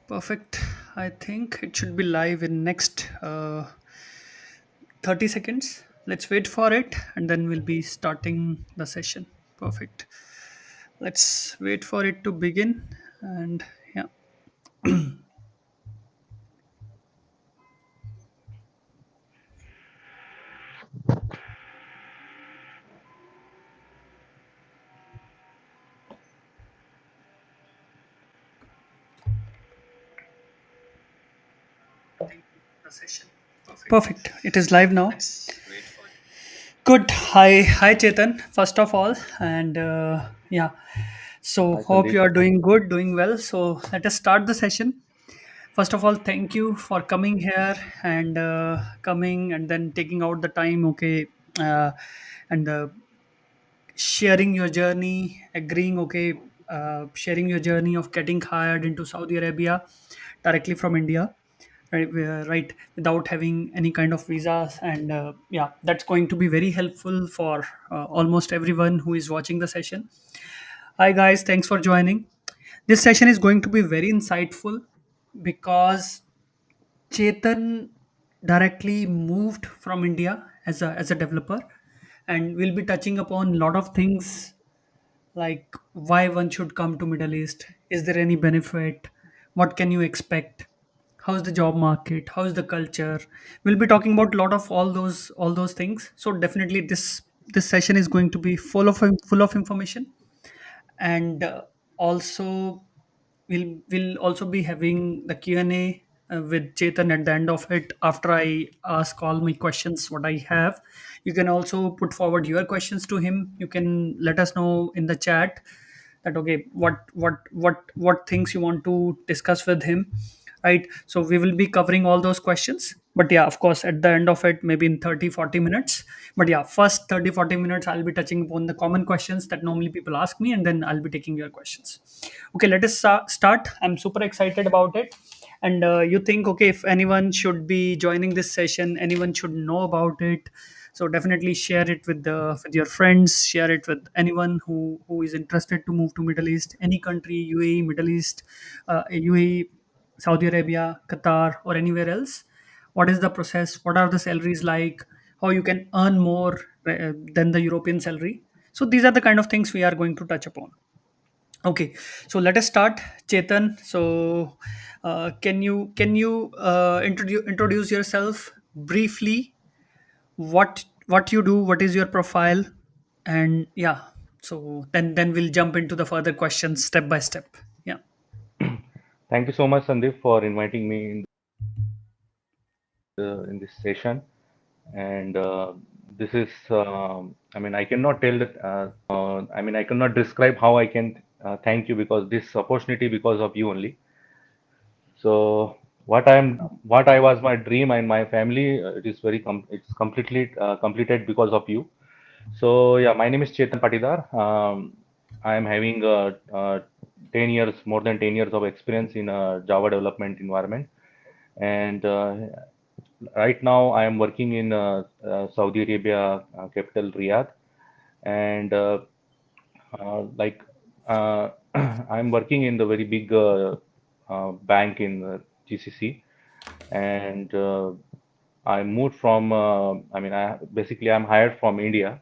Perfect. I think it should be live in next 30 seconds. Let's wait for it and then we'll be starting the session. Perfect. Let's wait for it to begin and yeah. The session. Perfect. It is live now. Good. Hi, Chetan. First of all, and yeah. So Hi hope Sandeep. you are doing good, doing well. So let us start the session. First of all, thank you for coming here and coming and then taking out the time. Okay, and sharing your journey, agreeing. Okay, sharing your journey of getting hired into Saudi Arabia directly from India, right, without having any kind of visas. And yeah, that's going to be very helpful for almost everyone who is watching the session. Hi guys, thanks for joining. This session is going to be very insightful because Chetan directly moved from India as a developer, and we'll be touching upon a lot of things like why one should come to Middle East. Is there any benefit? What can you expect? How's the job market? How's the culture? We'll be talking about a lot of all those things. So definitely this session is going to be full of information, and also we'll also be having the Q&A with Chetan at the end of it after I ask all my questions what I have. You can also put forward your questions to him. You can let us know in the chat that okay, what things you want to discuss with him, right? So we will be covering all those questions, but yeah, of course, at the end of it, maybe in 30-40 minutes. But yeah, first 30-40 minutes I'll be touching upon the common questions that normally people ask me, and then I'll be taking your questions. Okay, let us start. I'm super excited about it. And you think, okay, if anyone should be joining this session, anyone should know about it. So definitely share it with your friends, share it with anyone who is interested to move to Middle East, any country, UAE, Middle East, UAE, Saudi Arabia, Qatar, or anywhere else. What is the process? What are the salaries like? How you can earn more than the European salary? So these are the kind of things we are going to touch upon. Okay, so let us start, Chetan. So, can you introduce yourself briefly? What you do? What is your profile? And yeah, so then we'll jump into the further questions step by step. Yeah. Thank you so much, Sandeep, for inviting me in this session. And this is, I mean, I cannot tell that. I mean, I cannot describe how I can thank you because this opportunity because of you only. So what I was my dream and my family, it is it's completely completed because of you. So yeah, my name is Chetan Patidar. I am having 10 years, more than 10 years of experience in Java development environment. And right now I am working in Saudi Arabia, capital Riyadh. And like I'm working in the very big bank in GCC. And I moved from, I mean, basically I'm hired from India.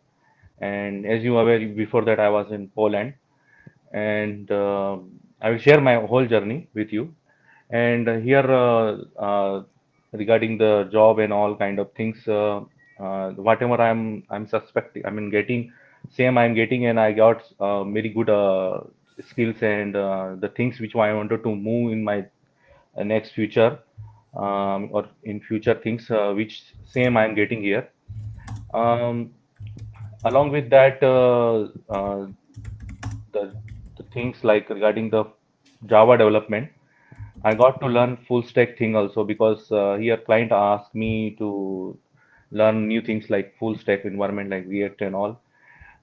And as you are aware, before that I was in Poland, and I will share my whole journey with you. And here, regarding the job and all kind of things, whatever I'm suspecting, I mean, getting same I'm getting, and I got very good skills and the things which I wanted to move in my next future, or in future things, which same I'm getting here. Um, Along with that, the the things like regarding the Java development, I got to learn full stack thing also because here client asked me to learn new things like full stack environment like React and all.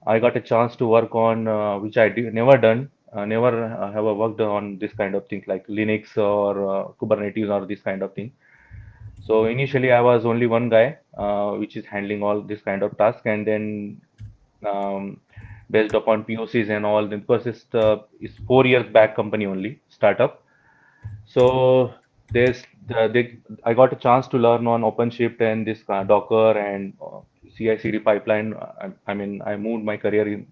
I got a chance to work on which I never done, never have worked on this kind of things like Linux or Kubernetes or this kind of thing. So initially I was only one guy which is handling all this kind of task, and then um, based upon POCs and all, because it's 4 years back company only startup. So there's I got a chance to learn on OpenShift and this Docker and CI/CD pipeline. I mean, I moved my career in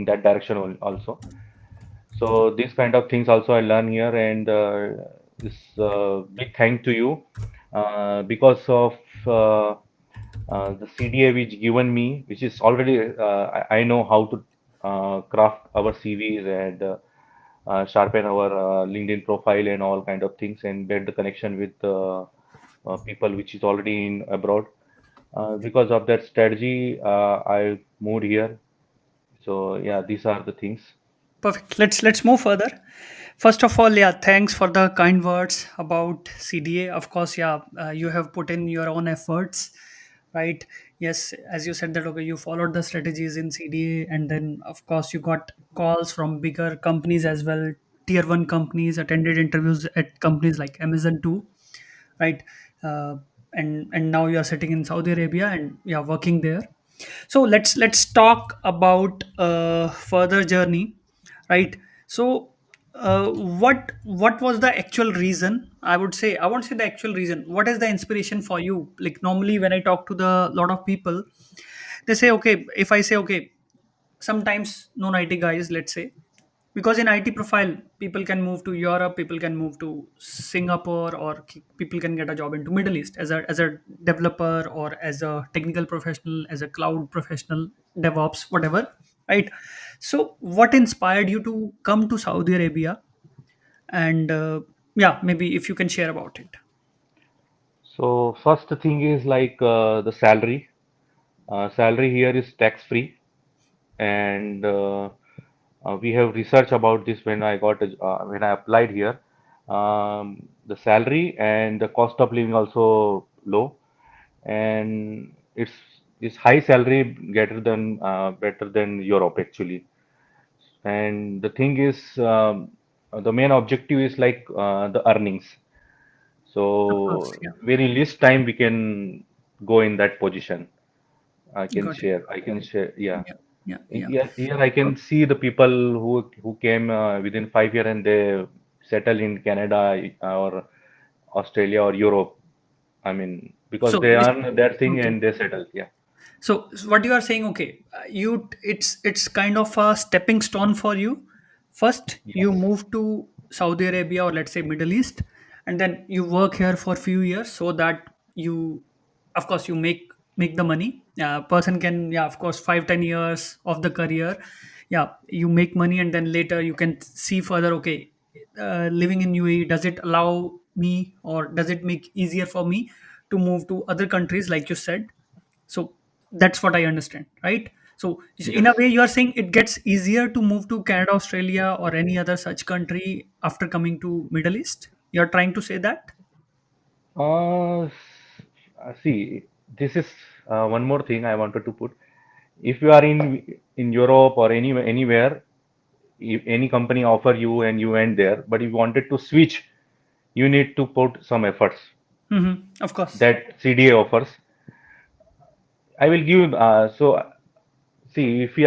that direction also. So these kind of things also I learn here, and this big thank to you because of the CDA which given me, which is already I know how to craft our CVs and sharpen our LinkedIn profile and all kind of things and build the connection with people which is already in abroad. Because of that strategy, I moved here. So yeah, these are the things. Perfect. Let's move further. First of all, yeah, thanks for the kind words about CDA. Of course, yeah, you have put in your own efforts, right? Yes, as you said that okay, you followed the strategies in CDA, and then of course you got calls from bigger companies as well, tier one companies, attended interviews at companies like Amazon too, right? Uh, and now you are sitting in Saudi Arabia and you are working there. So let's talk about further journey, right? So what was the actual reason? I would say I won't say the actual reason. What is the inspiration for you? Like normally when I talk to the lot of people, they say okay. If I say okay, sometimes non-IT guys, let's say, because in IT profile, people can move to Europe, people can move to Singapore, or people can get a job into Middle East as a developer or as a technical professional, as a cloud professional, DevOps, whatever, right? So, what inspired you to come to Saudi Arabia? And yeah, maybe if you can share about it. So first thing is like the salary. Salary here is tax free, and we have research about this when when I applied here. The salary and the cost of living also low, and it's high salary better than Europe actually. And the thing is, the main objective is like the earnings. Of course, So yeah, very least time we can go in that position. got it. I can share. Yeah. Yeah, yeah, yeah. Here I can see the people who came within 5 years and they settle in Canada or Australia or Europe. I mean, because So, they earn their thing okay. and they settle. Yeah. So what you are saying, okay, you it's kind of a stepping stone for you. First, you Yes. move to Saudi Arabia or let's say Middle East, and then you work here for few years so that you, of course, you make the money. Person can, yeah, of course, 5-10 years of the career, yeah, you make money, and then later you can see further. Okay, living in UAE, does it allow me or does it make easier for me to move to other countries, like you said? So that's what I understand, right? So in Yes. a way you are saying it gets easier to move to Canada, Australia, or any other such country after coming to Middle East. You're trying to say that? See, this is one more thing I wanted to put. If you are in Europe or anywhere, if any company offer you and you went there, but if you wanted to switch, you need to put some efforts Of course. that CDA offers. I will give see if we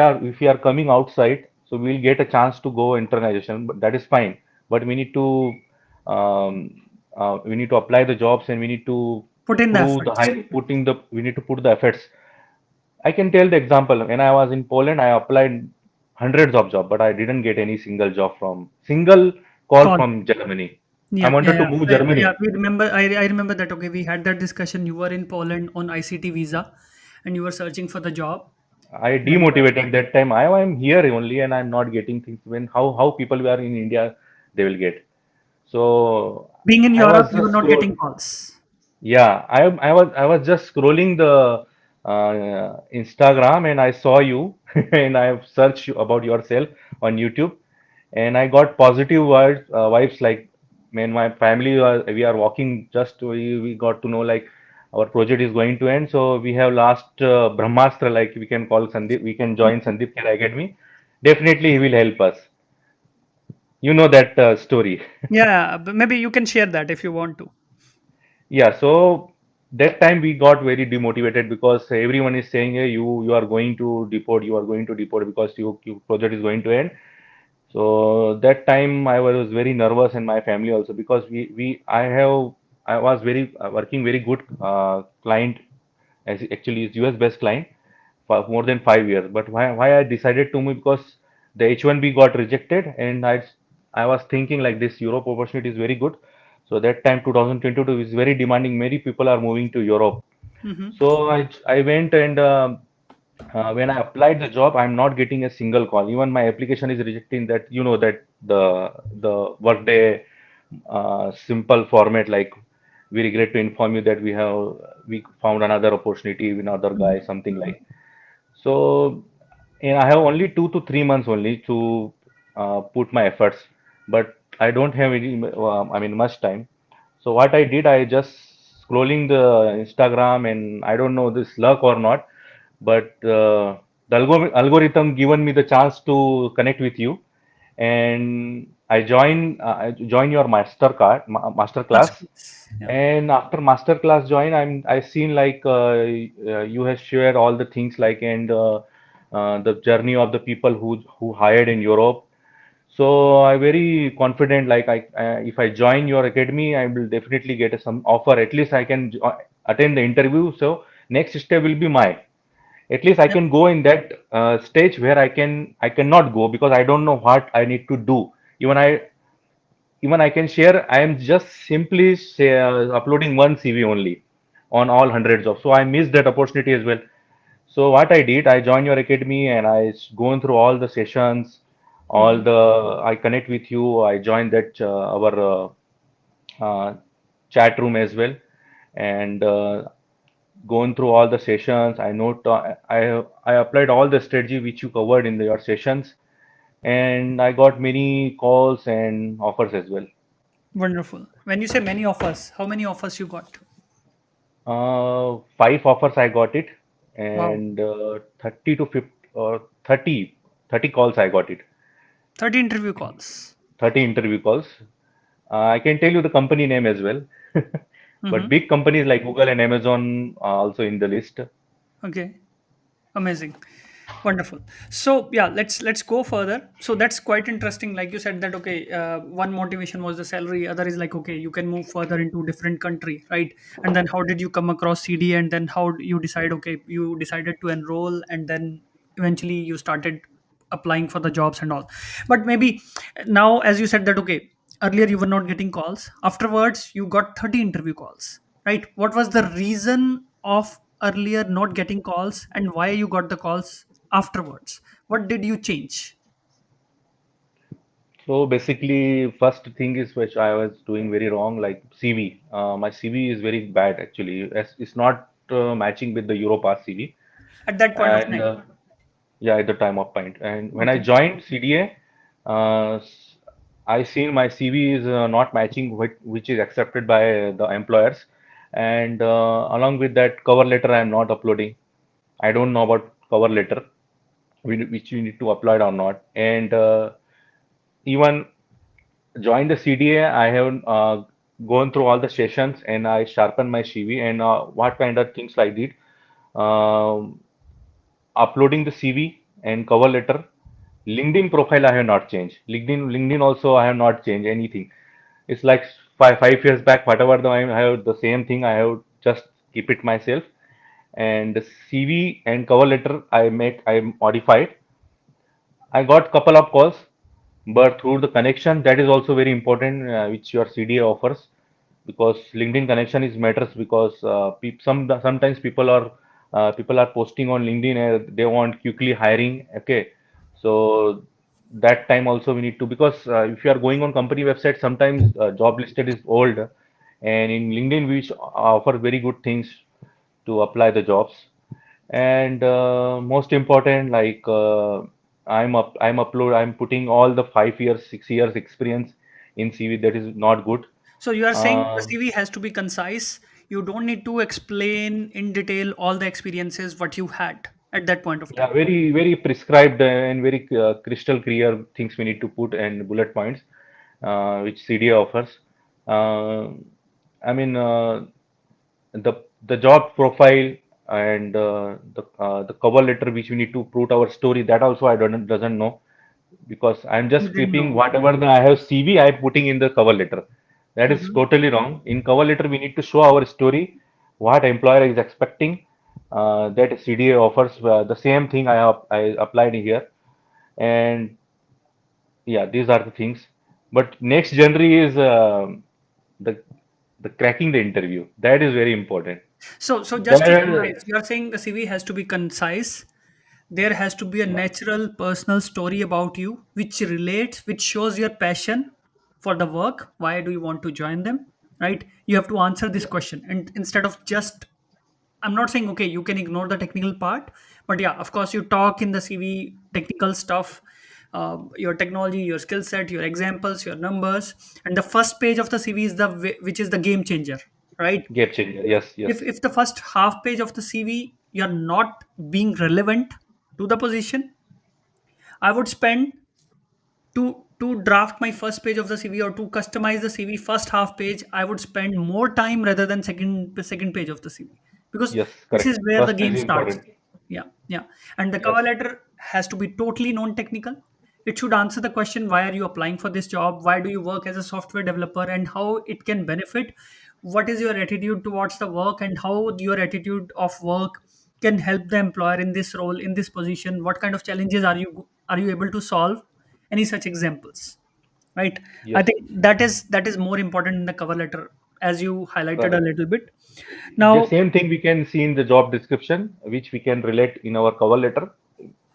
are coming outside, so we'll get a chance to go internalization, but that is fine. But we need to apply the jobs and we need to Put in the prove the efforts. high putting the we need to put the efforts. I can tell the example. When I was in Poland, I applied hundreds of jobs, but I didn't get any single call Call. from Germany. I Yeah, yeah, wanted to yeah. move Yeah, Germany. we remember. I remember that. Okay, we had that discussion. You were in Poland on ICT visa, and you were searching for the job. I And demotivated that time. I am here only and I'm not getting things when how people who are in India they will get. So being in I Europe, was you were just not getting calls. yeah, I was just scrolling the Instagram and I saw you and I have searched about yourself on YouTube and I got positive vibes like man, my family we are walking just we got to know like our project is going to end, so we have last Brahmastra like we can call Sandeep, we can join Sandeep Care Academy. Definitely he will help us. You know that story. Yeah, but maybe you can share that if you want to. Yeah, so that time we got very demotivated because everyone is saying, hey, you are going to deport, you are going to deport because your project is going to end. So that time I was very nervous, and my family also, because I was very working very good client, as actually is US based client for more than 5 years. But why I decided to move, because the H1B got rejected, and I was thinking like this Europe opportunity is very good. So that time 2022 is very demanding. Many people are moving to Europe. Mm-hmm. So I went, and when I applied the job, I'm not getting a single call. Even my application is rejecting that, that the workday simple format, like, we regret to inform you that we found another opportunity with another guy, something like. So, and I have only 2 to 3 months only to put my efforts, but I don't have any, I mean, much time. So what I did, I just scrolling the Instagram, and I don't know this luck or not, but the algorithm given me the chance to connect with you, and I join your master That's class. yeah. And after master class join, I seen like, you have shared all the things, like, and the journey of the people who hired in Europe. So I very confident, like, if I join your academy, I will definitely get some offer. At least I can attend the interview. So next step will be my, at least I Yep. can go in that stage where I cannot go, because I don't know what I need to do. Even I even I can share. I am just simply uploading one CV only on all hundreds of. So I missed that opportunity as well. So what I did, I joined your academy, and gone through all the sessions, all Mm-hmm. the I connect with you. I joined that our chat room as well, and gone through all the sessions. I applied all the strategy which you covered in your sessions, and I got many calls and offers as well. Wonderful. When you say many offers, how many offers you got? Five offers I got it, Wow. and 30 to 50, 30 calls I got it. 30 interview calls. 30 interview calls. I can tell you the company name as well, but Mm-hmm. big companies like Google and Amazon are also in the list. Okay. Amazing. Wonderful. So yeah, let's go further. So that's quite interesting. Like you said that okay, one motivation was the salary. Other is like okay, you can move further into different country, right? And then how did you come across CDA? And then how you decide? Okay, you decided to enroll, and then eventually you started applying for the jobs and all. But maybe now, as you said that okay, earlier you were not getting calls. Afterwards, you got 30 interview calls, right? What was the reason of earlier not getting calls, and why you got the calls afterwards? What did you change? So basically, first thing is which I was doing very wrong, like CV. My CV is very bad actually. It's not matching with the Europass CV. At that point of And time? yeah, at the time of point. And when I Okay. joined CDA, I seen my CV is not matching which is accepted by the employers. And along with that, cover letter I am not uploading. I don't know about cover letter, which you need to upload or not. And even joined the CDA, I have gone through all the sessions, and I sharpened my CV, and what kind of things I did. Um, Uploading the CV and cover letter. LinkedIn profile I have not changed. LinkedIn also I have not changed anything. It's like 5 years back, whatever I have the same thing. I have just keep it myself. And the CV and cover letter I modified. I got couple of calls, but through the connection, that is also very important, which your CDA offers, because LinkedIn connection is matters, because sometimes people are posting on LinkedIn, and they want quickly hiring. Okay, so that time also we need to, because if you are going on company website, sometimes job listed is old, and in LinkedIn which offer very good things to apply the jobs. And most important, like, I'm putting all the 5 years 6 years experience in CV. That is not good. So you are saying the uh, CV has to be concise. You don't need to explain in detail all the experiences what you had at that point of yeah, time. very very prescribed and very crystal clear things we need to put, and bullet points, which CDA offers. uh, I mean, the job profile, and the cover letter which we need to prove our story, that also I don't doesn't know. because I'm You just didn't keeping know. whatever I have CV, I'm putting in the cover letter. That is Hmm. totally wrong. In cover letter, we need to show our story, what employer is expecting, that CDA offers the same thing I applied here, and yeah, these are the things. But next genre is the the cracking the interview. That is very important. So just to There, summarize, you are saying the CV has to be concise. There has to be a yeah, natural personal story about you, which relates, which shows your passion for the work. Why do you want to join them? Right? You have to answer this yeah, question, and instead of just, I'm not saying okay, you can ignore the technical part, but yeah, of course, you talk in the CV technical stuff, your technology, your skill set, your examples, your numbers, and the first page of the CV is which is the game changer, right? game changer. If Yes, yes, if the first half page of the CV you're not being relevant to the position, I would spend to draft my first page of the CV or to customize the CV first half page, I would spend more time rather than second page of the CV, because yes, this correct. is where the First is game starts. important. Yeah, yeah. And the Yes, cover letter has to be totally non-technical. It should answer the question, why are you applying for this job? Why do you work as a software developer and how it can benefit? What is your attitude towards the work and how your attitude of work can help the employer in this role, in this position? What kind of challenges are you able to solve? Any such examples, right? I yes, think that is more important in the cover letter, as you highlighted a correct. little bit. The Now, same thing we can see in the job description, which we can relate in our cover letter,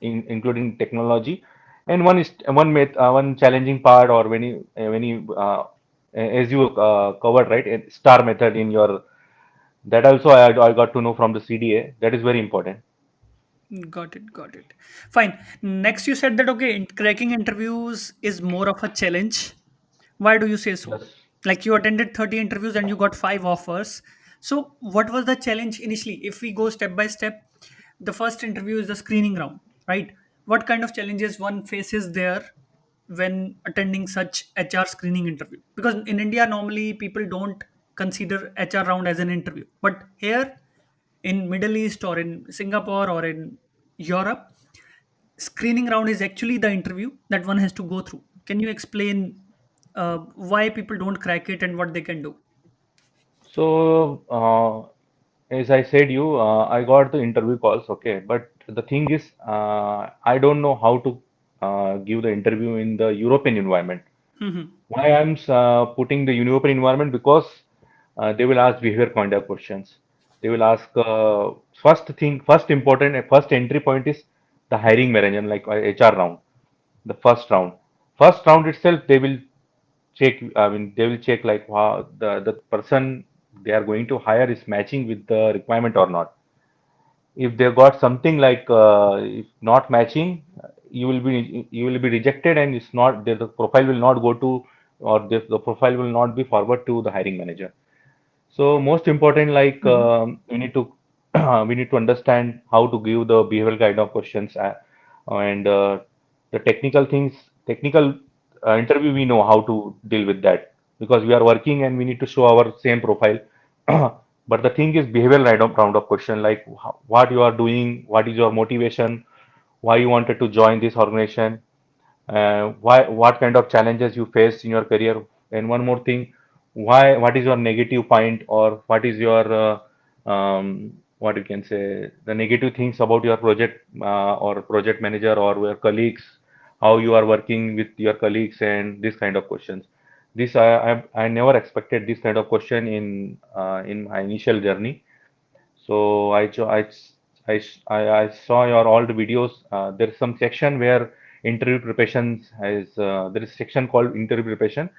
including technology. And one challenging part, or as you covered, right, star method in your, that also I got to know from the CDA. That is very important. got it. Fine. Next, you said that okay, cracking interviews is more of a challenge. Why do you say so? Yes. Like you attended 30 interviews and you got five offers. So, what was the challenge initially? If we go step by step, the first interview is the screening round, right? What kind of challenges one faces there when attending such HR screening interview? Because in India, normally people don't consider HR round as an interview, but here in Middle East or in Singapore or in Europe, screening round is actually the interview that one has to go through. Can you explain why people don't crack it and what they can do? So, as I said you, I got the interview calls, okay. But the thing is, I don't know how to give the interview in the European environment. Hmm. Why I'm putting the European environment? Because they will ask behavior kind of questions. They will ask first important, first entry point is the hiring manager, like HR round, the first round. First round itself, they will check. I mean, they will check like wow, the person they are going to hire is matching with the requirement or not. If they got something like if not matching, you will be rejected, and it's not the profile will not go to, or the profile will not be forward to the hiring manager. So most important, like Hmm. we need to we need to understand how to give the behavioral kind of questions, and the technical things, technical interview, we know how to deal with that because we are working and we need to show our same profile. But the thing is behavioral round of question, like what you are doing, what is your motivation, why you wanted to join this organization, what kind of challenges you face in your career, and one more thing, what is your negative point, or what is your what you can say, the negative things about your project, or project manager or your colleagues, how you are working with your colleagues, and this kind of questions. This I never expected this kind of question in my initial journey. So I saw your all the videos. There is some section where interview preparations has there is section called interview preparation.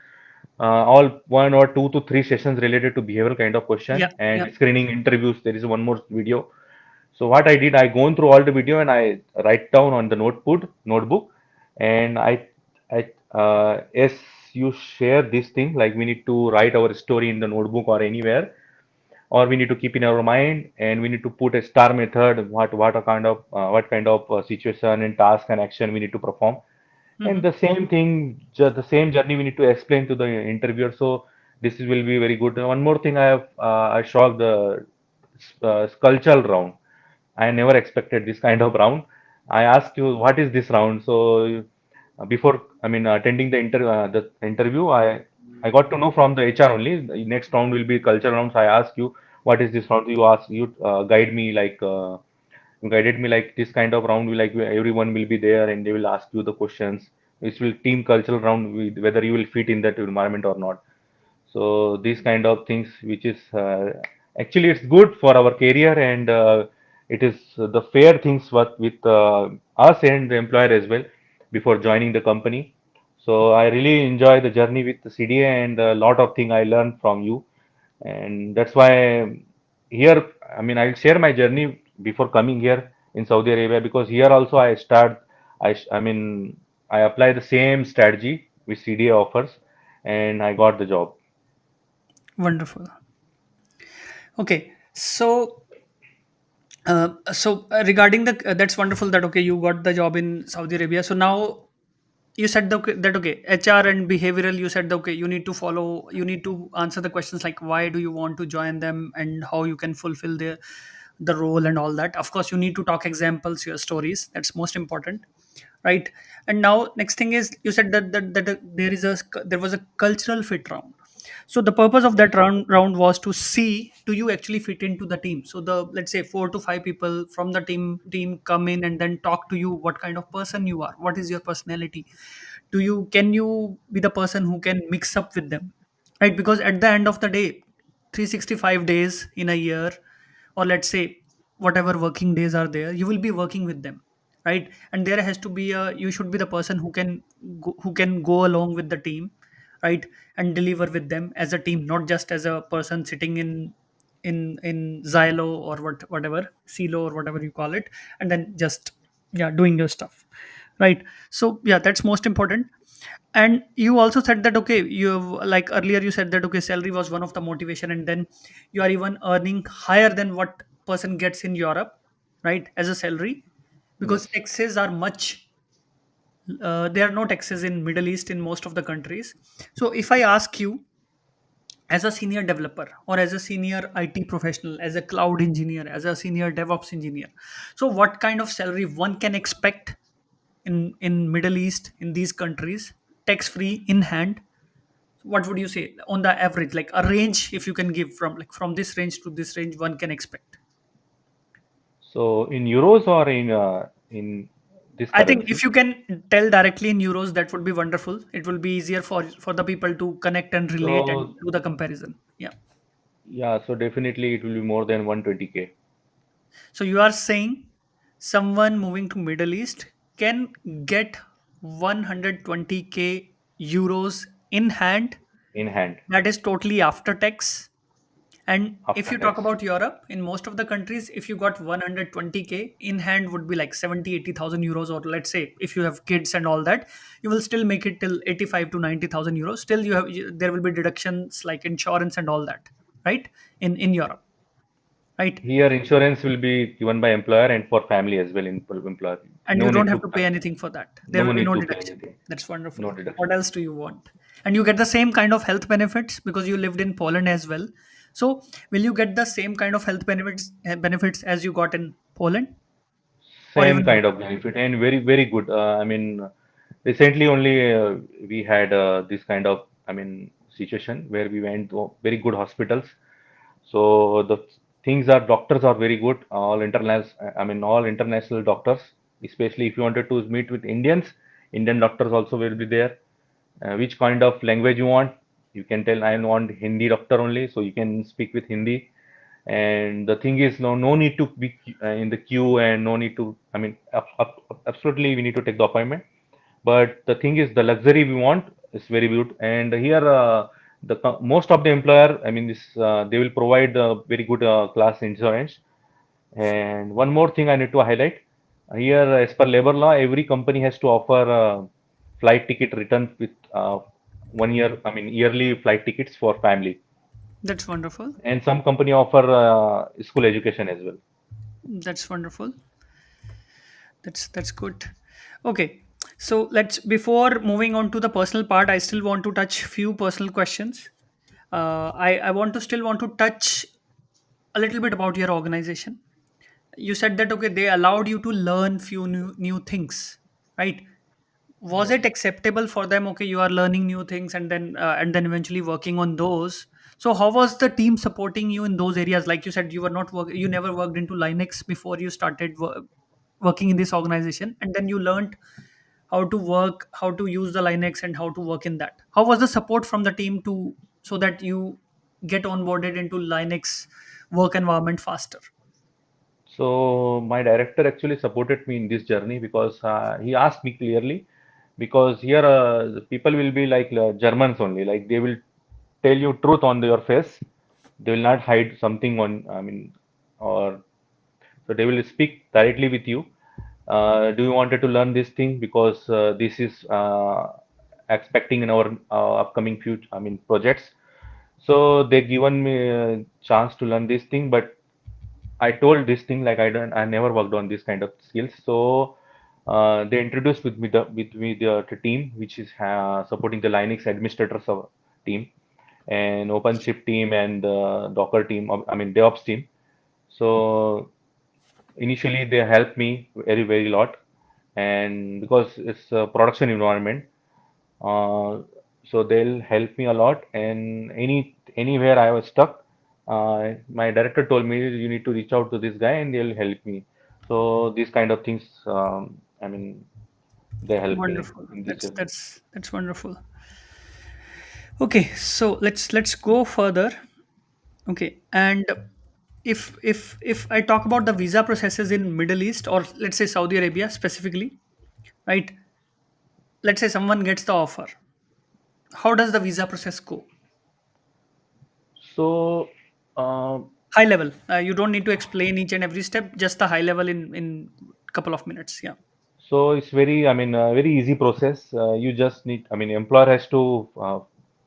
All one or two to three sessions related to behavioral kind of Yeah, question yeah. and screening interviews. There is one more video. So what I did, I gone through all the video and I write down on the notebook, and I as you share this thing, like we need to write our story in the notebook or anywhere, or we need to keep in our mind, and we need to put a star method, what kind of situation and task and action we need to perform. And Hmm. the same thing, just the same journey, we need to explain to the interviewer. So will be very good. One more thing, I shocked the sculptural round. I never expected this kind of round. I asked you what is this round. So before attending the interview, I got to know from the HR only. The next round will be culture round. So I ask you, what is this round? You guide me like you guided me like this kind of round will like everyone will be there and they will ask you the questions. This will team cultural round with whether you will fit in that environment or not. So these kind of things, which is actually it's good for our career, and it is the fair things with us and the employer as well before joining the company. So I really enjoy the journey with the CDA, and a lot of thing I learned from you, and that's why here, I'll share my journey before coming here in Saudi Arabia, because here also I start, I apply the same strategy which CDA offers, and I got the job. Wonderful. Okay, regarding the that's wonderful that okay you got the job in Saudi Arabia. So now you said that okay HR and behavioral, you said that okay you need to follow, you need to answer the questions like why do you want to join them and how you can fulfill the role and all that. Of course you need to talk examples, your stories, that's most important, right? And now next thing is you said that there was a cultural fit round. So the purpose of that round was to see do you actually fit into the team. So the, let's say, 4 to 5 people from the team come in and then talk to you what kind of person you are, what is your personality, do you, can you be the person who can mix up with them, right? Because at the end of the day, 365 days in a year, or let's say whatever working days are there, you will be working with them, right? And there has to be a, you should be the person who can go along with the team, right? And deliver with them as a team, not just as a person sitting in Xylo or whatever Silo or whatever you call it, and then just, yeah, doing your stuff, right? So yeah, that's most important. And you also said that okay you, like earlier you said that okay salary was one of the motivation, and then you are even earning higher than what person gets in Europe, right, as a salary, because Yes. taxes are much, there are no taxes in Middle East in most of the countries. So if I ask you, as a senior developer or as a senior IT professional, as a cloud engineer, as a senior DevOps engineer, so what kind of salary one can expect in Middle East, in these countries, tax free in hand? What would you say on the average, like a range, if you can give from, like from this range to this range one can expect? So in euros or in this I think currency? if you can tell directly in euros, that would be wonderful. It will be easier for the people to connect and relate and So do the comparison. Yeah. yeah, so definitely it will be more than 120K So you are saying someone moving to Middle East can get 120k euros in hand. in hand That is totally after tax. And if after you talk tax. about Europe, in most of the countries, if you got 120k in hand, would be like 70-80,000 euros, or let's say if you have kids and all that, you will still make it till 85 to 90,000 euros. Still, there will be deductions like insurance and all that, right? In Europe, right? Here insurance will be given by employer and for family as well in employer. And No you don't need have to to pay anything for that. There no will be need no to pay deduction. anything. That's wonderful. No What deduction. else do you want? And you get the same kind of health benefits because you lived in Poland as well. So will you get the same kind of health benefits as you got in Poland, or Same even kind better? of benefit and very, very good. Recently only we had this kind of, situation where we went to very good hospitals. So the things are doctors are very good. All international doctors. Especially if you wanted to meet with Indians, Indian doctors also will be there. Which kind of language you want? You can tell I want Hindi doctor only, so you can speak with Hindi. And the thing is, no need to be in the queue, and no need to. Absolutely, we need to take the appointment. But the thing is, the luxury we want is very good. And here, most of the employer, they will provide very good class insurance. And one more thing I need to highlight here, as per labor law, every company has to offer flight ticket return with 1 year, yearly flight tickets for family. That's wonderful. And some company offer school education as well. That's wonderful. That's good. Okay. So let's, before moving on to the personal part, I still want to touch few personal questions. I want to still want to touch a little bit about your organization. You said that okay they allowed you to learn few new things, right? was it acceptable for them? Okay, you are learning new things, and then eventually working on those. So how was the team supporting you in those areas? Like you said, you never worked into Linux before you started working in this organization, and then you learned how to work, how to use the Linux, and how to work in that. How was the support from the team to so that you get onboarded into Linux work environment faster? So my director actually supported me in this journey because he asked me clearly, because here the people will be like Germans only, like they will tell you truth on your face. They will not hide something on, I mean, or so they will speak directly with you. Do you wanted to learn this thing because this is expecting in our upcoming future, I mean, projects. So they given me a chance to learn this thing, but I told this thing like I never worked on this kind of skills. So they introduced with me the team which is supporting the Linux administrators of team and OpenShift team and Docker team. I mean DevOps team. So initially they helped me very lot, and because it's a production environment, uh, so they'll help me a lot. And anywhere I was stuck, my director told me you need to reach out to this guy and they'll help me. So these kind of things, I mean, they help me Wonderful. in this That's journey. that's that's wonderful. Okay, so let's go further. Okay, and if I talk about the visa processes in Middle East, or let's say Saudi Arabia specifically, right? Let's say someone gets the offer. How does the visa process go? So uh, High level. You don't need to explain each and every step. Just the high level in couple of minutes. Yeah. so it's very, I mean, very easy process. You just need, I mean, employer has to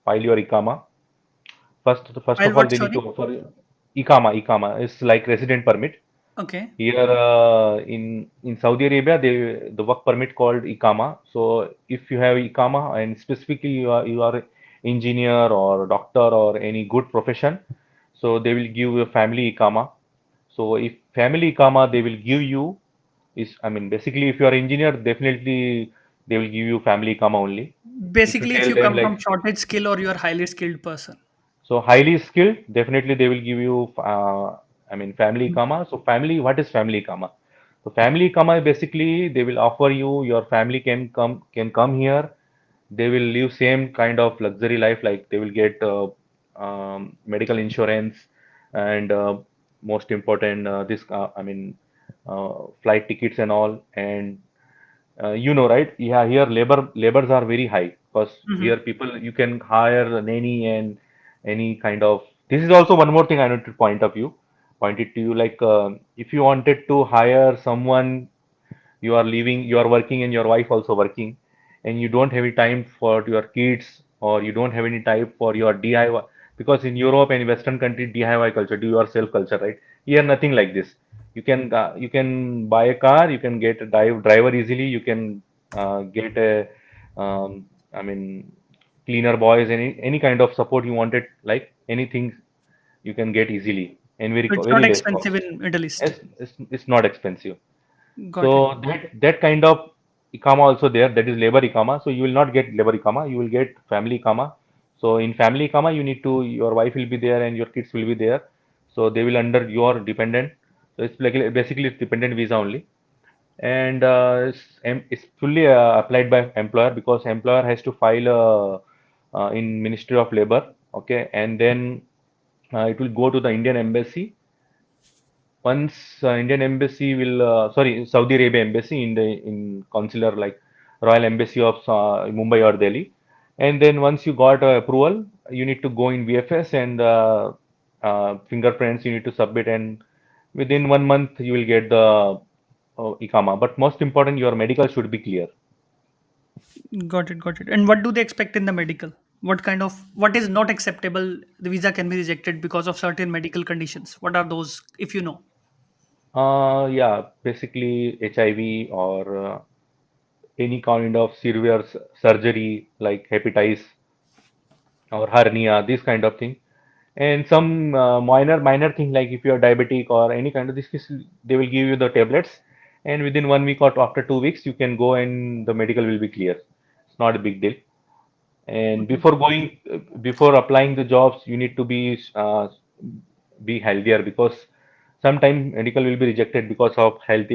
file your IKAMA. First While of all, what? they need to Sorry. offer IKAMA. IKAMA is like resident permit. Okay. Here in Saudi Arabia, the work permit called IKAMA. So if you have IKAMA and specifically you are engineer or doctor or any good profession, so they will give you a family IKAMA. So if family IKAMA they will give you is, I mean, basically if you are engineer, definitely they will give you family IKAMA only. If you Basically, if tell you them come like, from shortage skill or you're highly skilled person. so highly skilled, definitely they will give you, I mean, family comma. So family, what is family comma? So family comma basically they will offer you, your family can come here. They will live same kind of luxury life, like they will get medical insurance and most important this I mean flight tickets and all. And right? Yeah, here labors are very high because here Mhm. people you can hire a nanny and any kind of. This is also one more thing I need to point it to you. Like if you wanted to hire someone, you are working and your wife also working, and you don't have any time for your kids or you don't have any time for your DIY, because in Europe and Western country DIY culture, do yourself culture, right? Here nothing like this. You can buy a car, you can get a driver easily, you can get a I mean cleaner boys, any kind of support you wanted, like anything you can get easily and So it's very not less expensive cost. in Middle East. It's not expensive. Got it. So that kind of ikama also there, that is labor ikama. So you will not get labor ikama, you will get family ikama. So in family ikama, you need to, your wife will be there and your kids will be there. So they will under your dependent. So it's like basically it's dependent visa only, and it's fully applied by employer, because employer has to file in Ministry of Labor, okay, and then it will go to the Indian embassy. Once Indian embassy will, sorry, Saudi Arabia embassy in consular, like Royal Embassy of Mumbai or Delhi, and then once you got approval, you need to go in VFS and fingerprints you need to submit, and within 1 month you will get the IKAMA. But most important, your medical should be clear. Got it. Got it. And what do they expect in the medical? What is not acceptable? The visa can be rejected because of certain medical conditions. What are those, if you know? Yeah, basically HIV or any kind of severe surgery like hepatitis or hernia, this kind of thing. And some minor thing, like if you are diabetic or any kind of this, they will give you the tablets, and within 1 week or after 2 weeks you can go and the medical will be clear. It's not a big deal. And Okay. before applying the jobs, you need to be healthier, because sometimes medical will be rejected because of health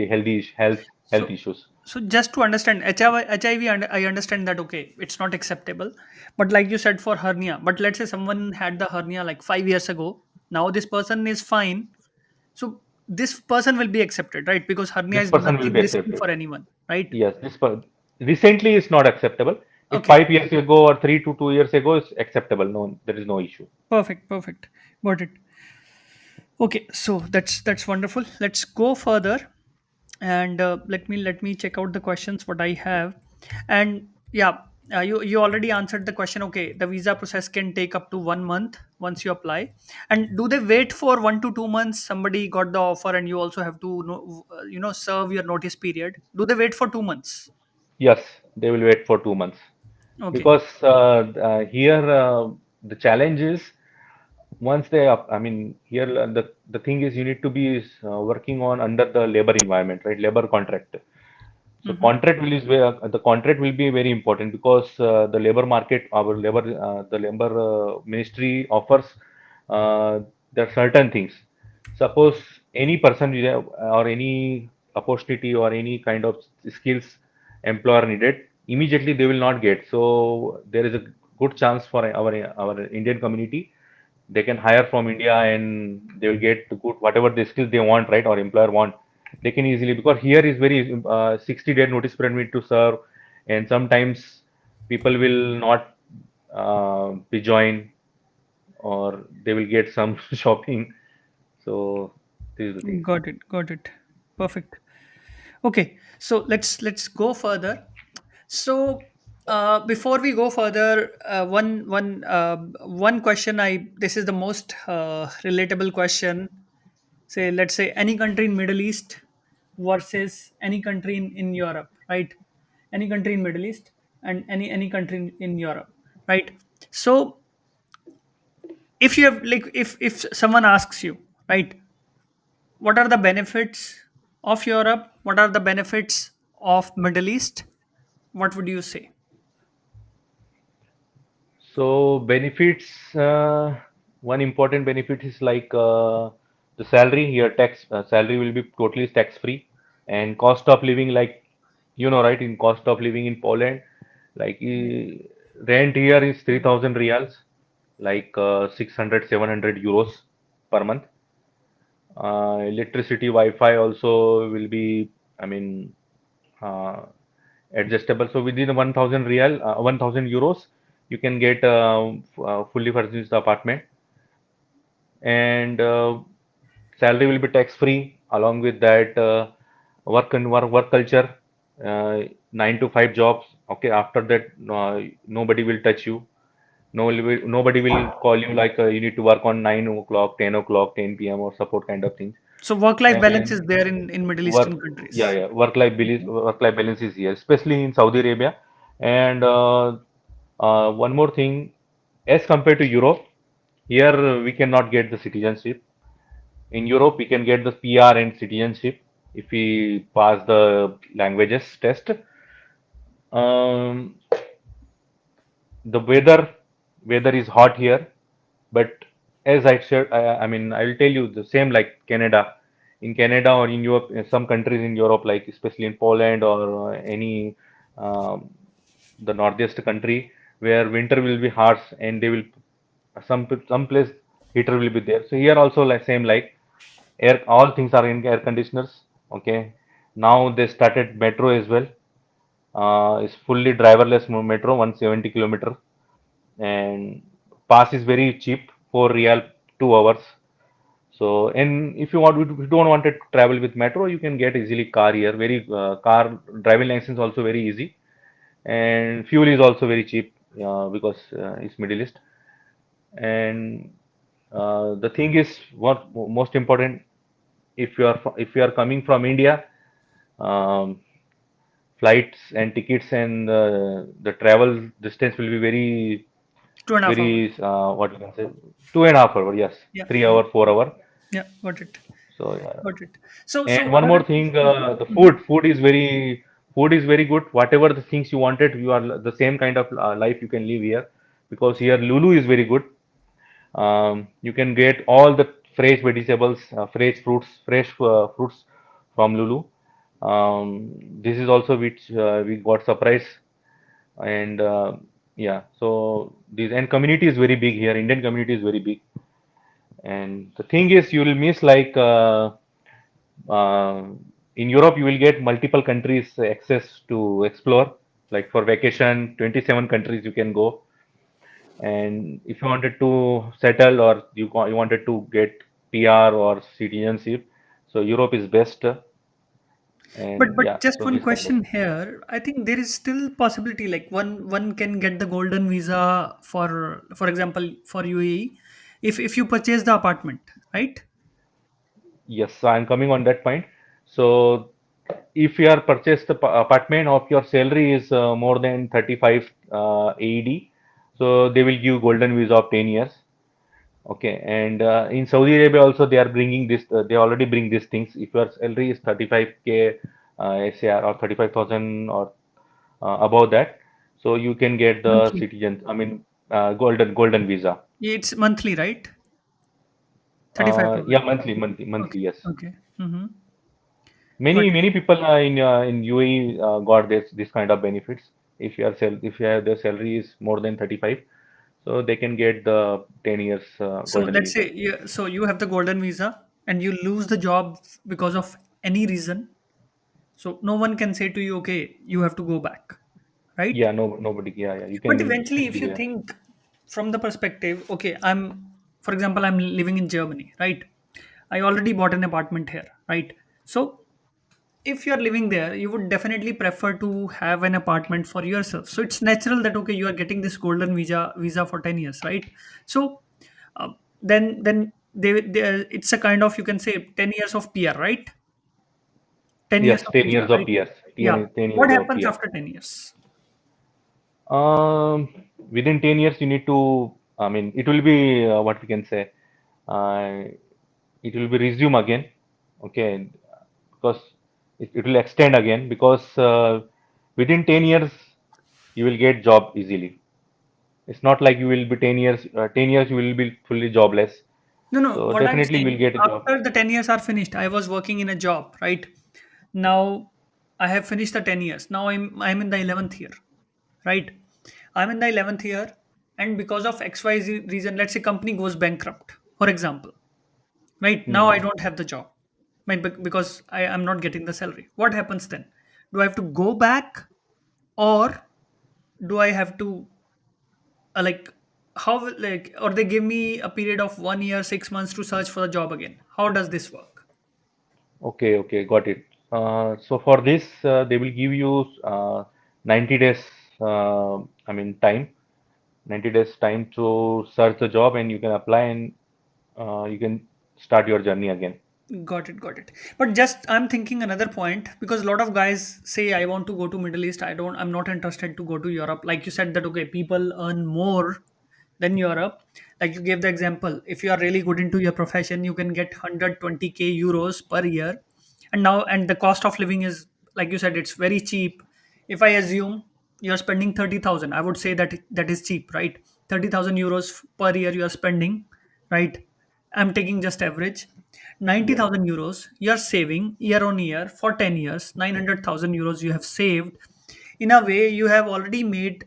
So, issues. so just to understand HIV, and I understand that okay, it's not acceptable. But like you said for hernia, but let's say someone had the hernia like 5 years ago. Now this person is fine. So this person will be accepted, right? Because hernia This is person will nothing be risky accepted. for anyone, right? Yes, recently is not acceptable. If Okay. 5 years ago or 3 to 2 years ago is acceptable, no, there is no issue. Perfect. Perfect. Got it. Okay. So that's wonderful. Let's go further, and let me check out the questions what I have. And yeah, you already answered the question. Okay, the visa process can take up to 1 month once you apply. And do they wait for 1 to 2 months? Somebody got the offer, and you also have to serve your notice period. Do they wait for 2 months? Yes, they will wait for 2 months, Okay. because here the challenge is, once I mean, here the thing is, you need to be working on under the labor environment, right? Labor contract. So Mm-hmm. the contract will be very important, because the labor market, the labor ministry offers there are certain things. Suppose any person or any opportunity or any kind of skills employer needed, immediately they will not get. So there is a good chance for our Indian community. They can hire from India and they will get the good whatever the skills they want, right? Or employer want, they can easily, because here is very 60-day notice period need to serve, and sometimes people will not be join, or they will get some shopping. So this is the thing. Got it. Got it. Perfect. Okay. So let's go further. So before we go further, one question. I This is the most relatable question. Say, let's say any country in Middle East versus any country in Europe, right? Any country in Middle East and any country in Europe, right? So if you have like if someone asks you, right, what are the benefits of Europe? What are the benefits of Middle East? What would you say? So benefits, one important benefit is like the salary here, salary will be totally tax free, and cost of living, like, right, in cost of living in Poland, like rent here is 3,000 reals, like 600 700 euros per month. Electricity, Wi-Fi also will be, I mean, uh, adjustable. So within 1,000 1,000 euros, you can get fully furnished apartment, and salary will be tax free. Along with that, work culture, uh, 9 to 5 jobs. Okay, after that, nobody will touch you. Nobody will call you like you need to work on 9 o'clock, 10 o'clock, 10 p.m. or support kind of things. So work life balance is And there in Middle work Eastern yeah, countries. yeah, work life balance is here, especially in Saudi Arabia. And one more thing, as compared to Europe, here we cannot get the citizenship. In Europe we can get the PR and citizenship if we pass the languages test. um, the weather is hot here, but as I said, I mean, I will tell you the same like Canada. In Canada or in Europe, some countries in Europe, like especially in Poland or any um, the northeast country, where winter will be harsh and they will some place heater will be there. So here also like same like air, all things are in air conditioners. Okay, now they started metro as well. It's fully driverless metro, 170 kilometer, and pass is very cheap, 4 real, 2 hours. So, and if you don't want to travel with metro, you can get easily car here. Very car driving license also very easy, and fuel is also very cheap because it's Middle East. And the thing is, what most important, if you are coming from India, um, flights and tickets and the travel distance will be very, 2.5 hours. very what you can say, 2.5 hour, yes, Yeah, 3 hour, yeah, 4 hour. yeah. Got it. So yeah. Got it. So And one more another thing, question. the Mhm. food is very good. Whatever the things you wanted, you are the same kind of life you can live here, because here Lulu is very good. You can get all the fresh vegetables, fresh fruits from Lulu. This is also which we got surprise. And yeah, so this, and community is very big here. Indian community is very big. And the thing is, you will miss like uh, in Europe, you will get multiple countries access to explore. Like for vacation, 27 countries you can go. And if you wanted to settle, or you wanted to get PR or citizenship, so Europe is best. And But yeah, just so one this kind of question here. I think there is still possibility like one can get the golden visa for example for UAE if you purchase the apartment, right? yes, so I'm coming on that point. So if you are purchased the apartment of your salary is more than 35 AED, so they will give golden visa of 10 years. Okay, and in Saudi Arabia also they are bringing this. They already bring these things. If your salary is 35K SAR or 35,000 or above that, so you can get the Monthly. citizen. I mean, golden visa. It's monthly, right? 35,000. Yeah, monthly. Okay. Yes, Okay. Mm-hmm. Got many it. people in UAE got this kind of benefits. If you have their salary is more than 35, so they can get the 10 years So golden let's visa. say so you have the golden visa and you lose the job because of any reason. So no one can say to you, okay, you have to go back, right? Yeah, no, nobody. Yeah, yeah. You But can eventually, if simply. you Yeah. think from the perspective, okay, for example, I'm living in Germany, right? I already bought an apartment here, right? So if you're living there, you would definitely prefer to have an apartment for yourself. So it's natural that okay, you are getting this golden visa for 10 years, right? So uh, then it's a kind of you can say 10 years of PR, right? 10 years Yes, of 10 visa, years of right? PS. Yeah. 10 What years of happens PS. after 10 years? Um, Within 10 years, you need to, I mean, it will be what we can say, uh, it will be resume again. Okay, because it will extend again, because within 10 years, you will get job easily. It's not like you will be 10 years, 10 years you will be fully jobless. No, no. So What I'm definitely you will saying, get a job. after the 10 years are finished, I was working in a job, right? Now I have finished the 10 years. Now I'm in the 11th year, right? I'm in the 11th year, and because of XYZ reason, let's say company goes bankrupt, for example, right? Now I Hmm. don't have the job, because I am not getting the salary. What happens then? Do I have to go back, or do I have to like or they give me a period of 1 year, 6 months to search for the job again? How does this work? Okay, okay, got it. So for this, they will give you 90 days, I mean, time, 90 days time to search the job, and you can apply, and you can start your journey again. Got it, got it. But just I'm thinking another point because a lot of guys say I want to go to Middle East. I'm not interested to go to Europe. Like you said that okay, people earn more than Europe. Like you gave the example, if you are really good into your profession, you can get 120k euros per year. And the cost of living is like you said, it's very cheap. If I assume you're spending 30,000, I would say that that is cheap, right? 30,000 euros per year you are spending, right? I'm taking just average. Yes, 90,000 euros you're saving year on year for 10 years. 900,000 euros you have saved. In a way, you have already made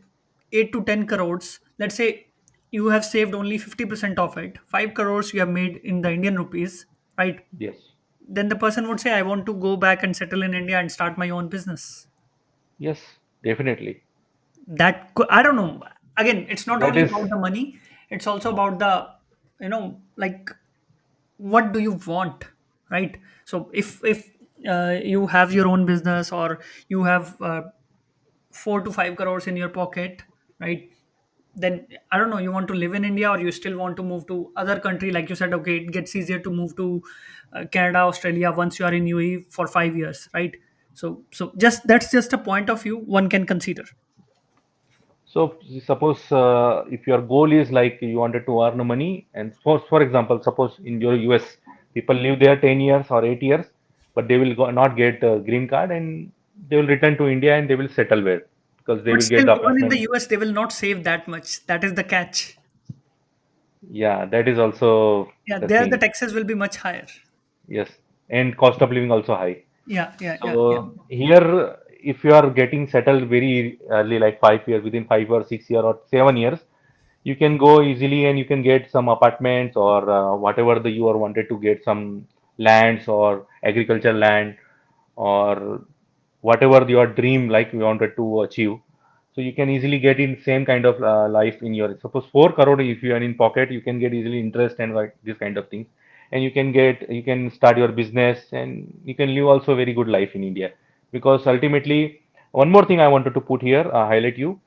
8 to 10 crores. Let's say you have saved only 50% of it. 5 crores you have made in the Indian rupees, right? yes, Then the person would say, I want to go back and settle in India and start my own business. yes, definitely. I don't know. Again, it's not That only is, about the money, it's also about the, like what do you want, right? So if you have your own business, or you have 4 to 5 crores in your pocket, right? Then I don't know, you want to live in India, or you still want to move to other country. Like you said, okay, it gets easier to move to Canada, Australia once you are in UAE for 5 years, right? So just that's just a point of view one can consider. so suppose if your goal is like you wanted to earn money, and for example, suppose in your US, People live there 10 years or 8 years, but they will not get a green card, and they will return to India and they will settle where, because they But will get still, the even in the apartment. US, they will not save that much. That is the catch. Yeah, that is also Yeah, the there the thing. taxes will be much higher. Yes, and cost of living also high. Yeah, yeah, yeah, yeah. So here, if you are getting settled very early, like 5 years, within 5 or 6 years or 7 years, you can go easily and you can get some apartments or whatever the you are wanted to get, some lands or agriculture land, or whatever your dream like you wanted to achieve. So you can easily get in same kind of life in your, suppose 4 crore if you are in pocket, you can get easily interest and like this kind of things, and you can start your business and you can live also very good life in India. Because ultimately, one more thing I wanted to put here, highlight you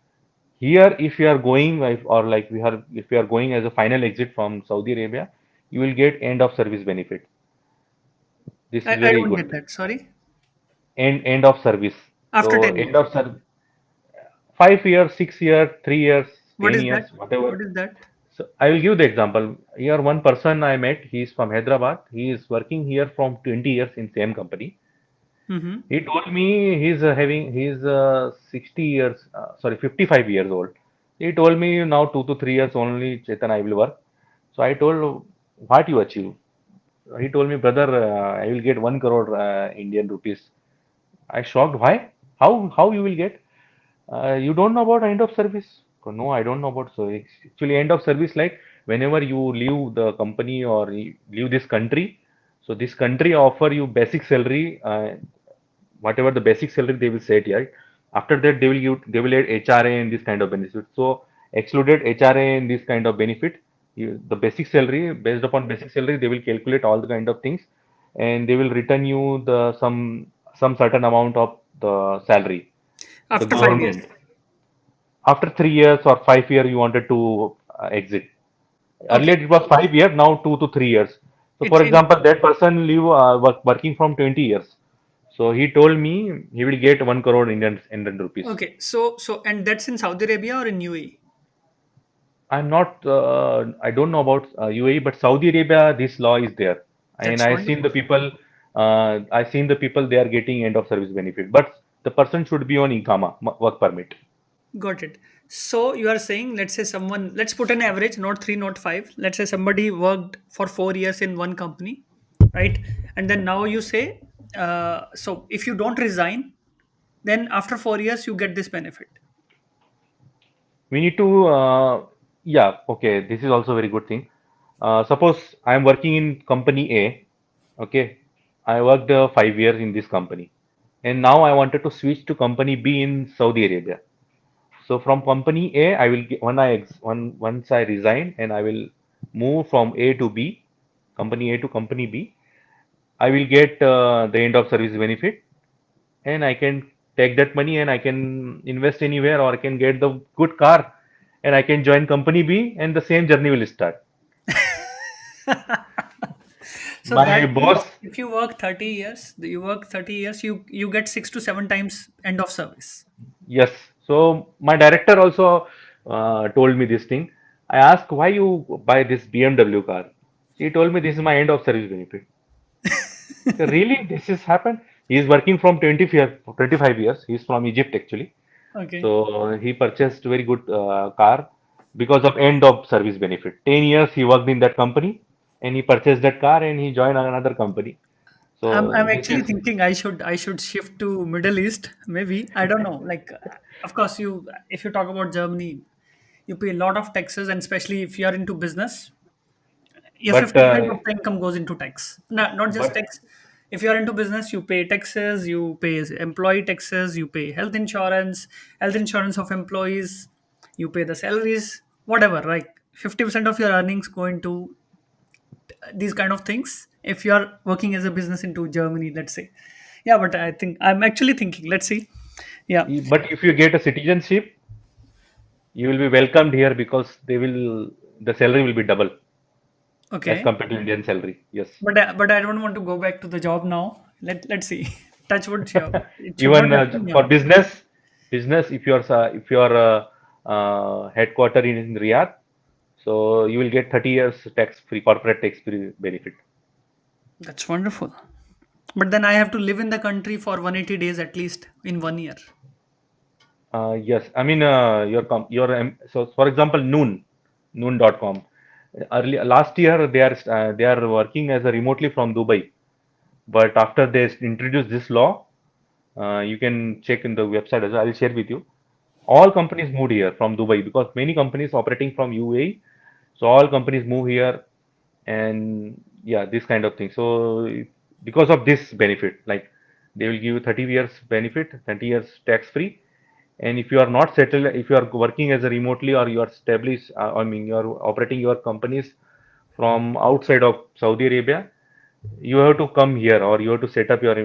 here, if you are going like, or like we are, if you are going as a final exit from Saudi Arabia, you will get end of service benefit. This is I very don't get good. that. Sorry. End of service. After So 10 end years. of service, 5 years, 6 years, 3 years, What 10 is years, that? whatever. What is that? So I will give the example. Here, one person I met, he is from Hyderabad. He is working here from 20 years in same company. Mm-hmm. He told me he's 60 years, sorry, 55 years old. He told me now 2 to 3 years only, Chetan, I will work. So I told, what you achieve? He told me, brother, I will get 1 crore Indian rupees. I shocked. Why? How you will get? You don't know about end of service? No, I don't know about. So it's actually end of service, like whenever you leave the company or you leave this country, so this country offer you basic salary, whatever the basic salary they will set, right? After that, they will add HRA and this kind of benefit. So excluded HRA and this kind of benefit, the basic salary, based upon basic salary, they will calculate all the kind of things, and they will return you the some certain amount of the salary, the After 5 years. government. After 3 years or 5 years, you wanted to exit. Okay. Earlier it was 5 years, now 2 to 3 years. So It's for in. example, that person working from 20 years. So he told me he will get 1 crore Indian rupees. Okay. So and that's in Saudi Arabia or in UAE? I don't know about UAE, but Saudi Arabia, this law is there. And That's wonderful. I seen the people, they are getting end of service benefit. But the person should be on Ikama, work permit. Got it. So you are saying, let's say someone, let's put an average, not three, not five. Let's say somebody worked for 4 years in one company, right? And then now you say, so if you don't resign, then after 4 years you get this benefit. We need to, yeah, okay, this is also a very good thing. Suppose I am working in company A, okay, I worked 5 years in this company, and now I wanted to switch to company B in Saudi Arabia. So from company A, I will get once I resign and I will move from A to B, company A to company B. I will get the end of service benefit, and I can take that money and I can invest anywhere, or I can get the good car and I can join company B and the same journey will start. So that My means boss, if you work 30 years, you work 30 years, you get 6 to 7 times end of service. yes. So my director also told me this thing. I asked, why you buy this BMW car? He told me this is my end of service benefit. So really, this has happened. He is working from 25 years. He is from Egypt actually. Okay. So he purchased very good car because of end of service benefit. 10 years he worked in that company and he purchased that car and he joined another company. So I'm this actually is, thinking I should shift to Middle East. Maybe I don't know. Like, of course, you if you talk about Germany, you pay a lot of taxes, and especially if you are into business, your but 50% of the income goes into tax. Not just but tax. If you are into business, you pay taxes, you pay employee taxes, you pay health insurance of employees, you pay the salaries, whatever. Like 50% of your earnings go into these kind of things. If you are working as a business into Germany, let's say, yeah. But I think I'm actually thinking. Let's see. Yeah. but if you get a citizenship, you will be welcomed here because the salary will be double as Okay. compared to Indian salary. Yes. But I don't want to go back to the job now. Let's see. Touch wood. Sure. It should not Even happen. Yeah. for business, if you are headquarter in Riyadh, so you will get 30 years tax free, corporate tax free benefit. That's wonderful. But then I have to live in the country for 180 days at least in 1 year. Yes, I mean so for example noon.com early last year they are working as a remotely from Dubai, but after they introduced this law, you can check in the website as well. I'll share with you. All companies moved here from Dubai because many companies operating from UAE, so all companies move here, and yeah, this kind of thing. So because of this benefit, like they will give you 30 years benefit, 30 years tax free, and if you are not settled, if you are working as a remotely or you are established, I mean you are operating your companies from outside of Saudi Arabia, you have to come here or you have to set up your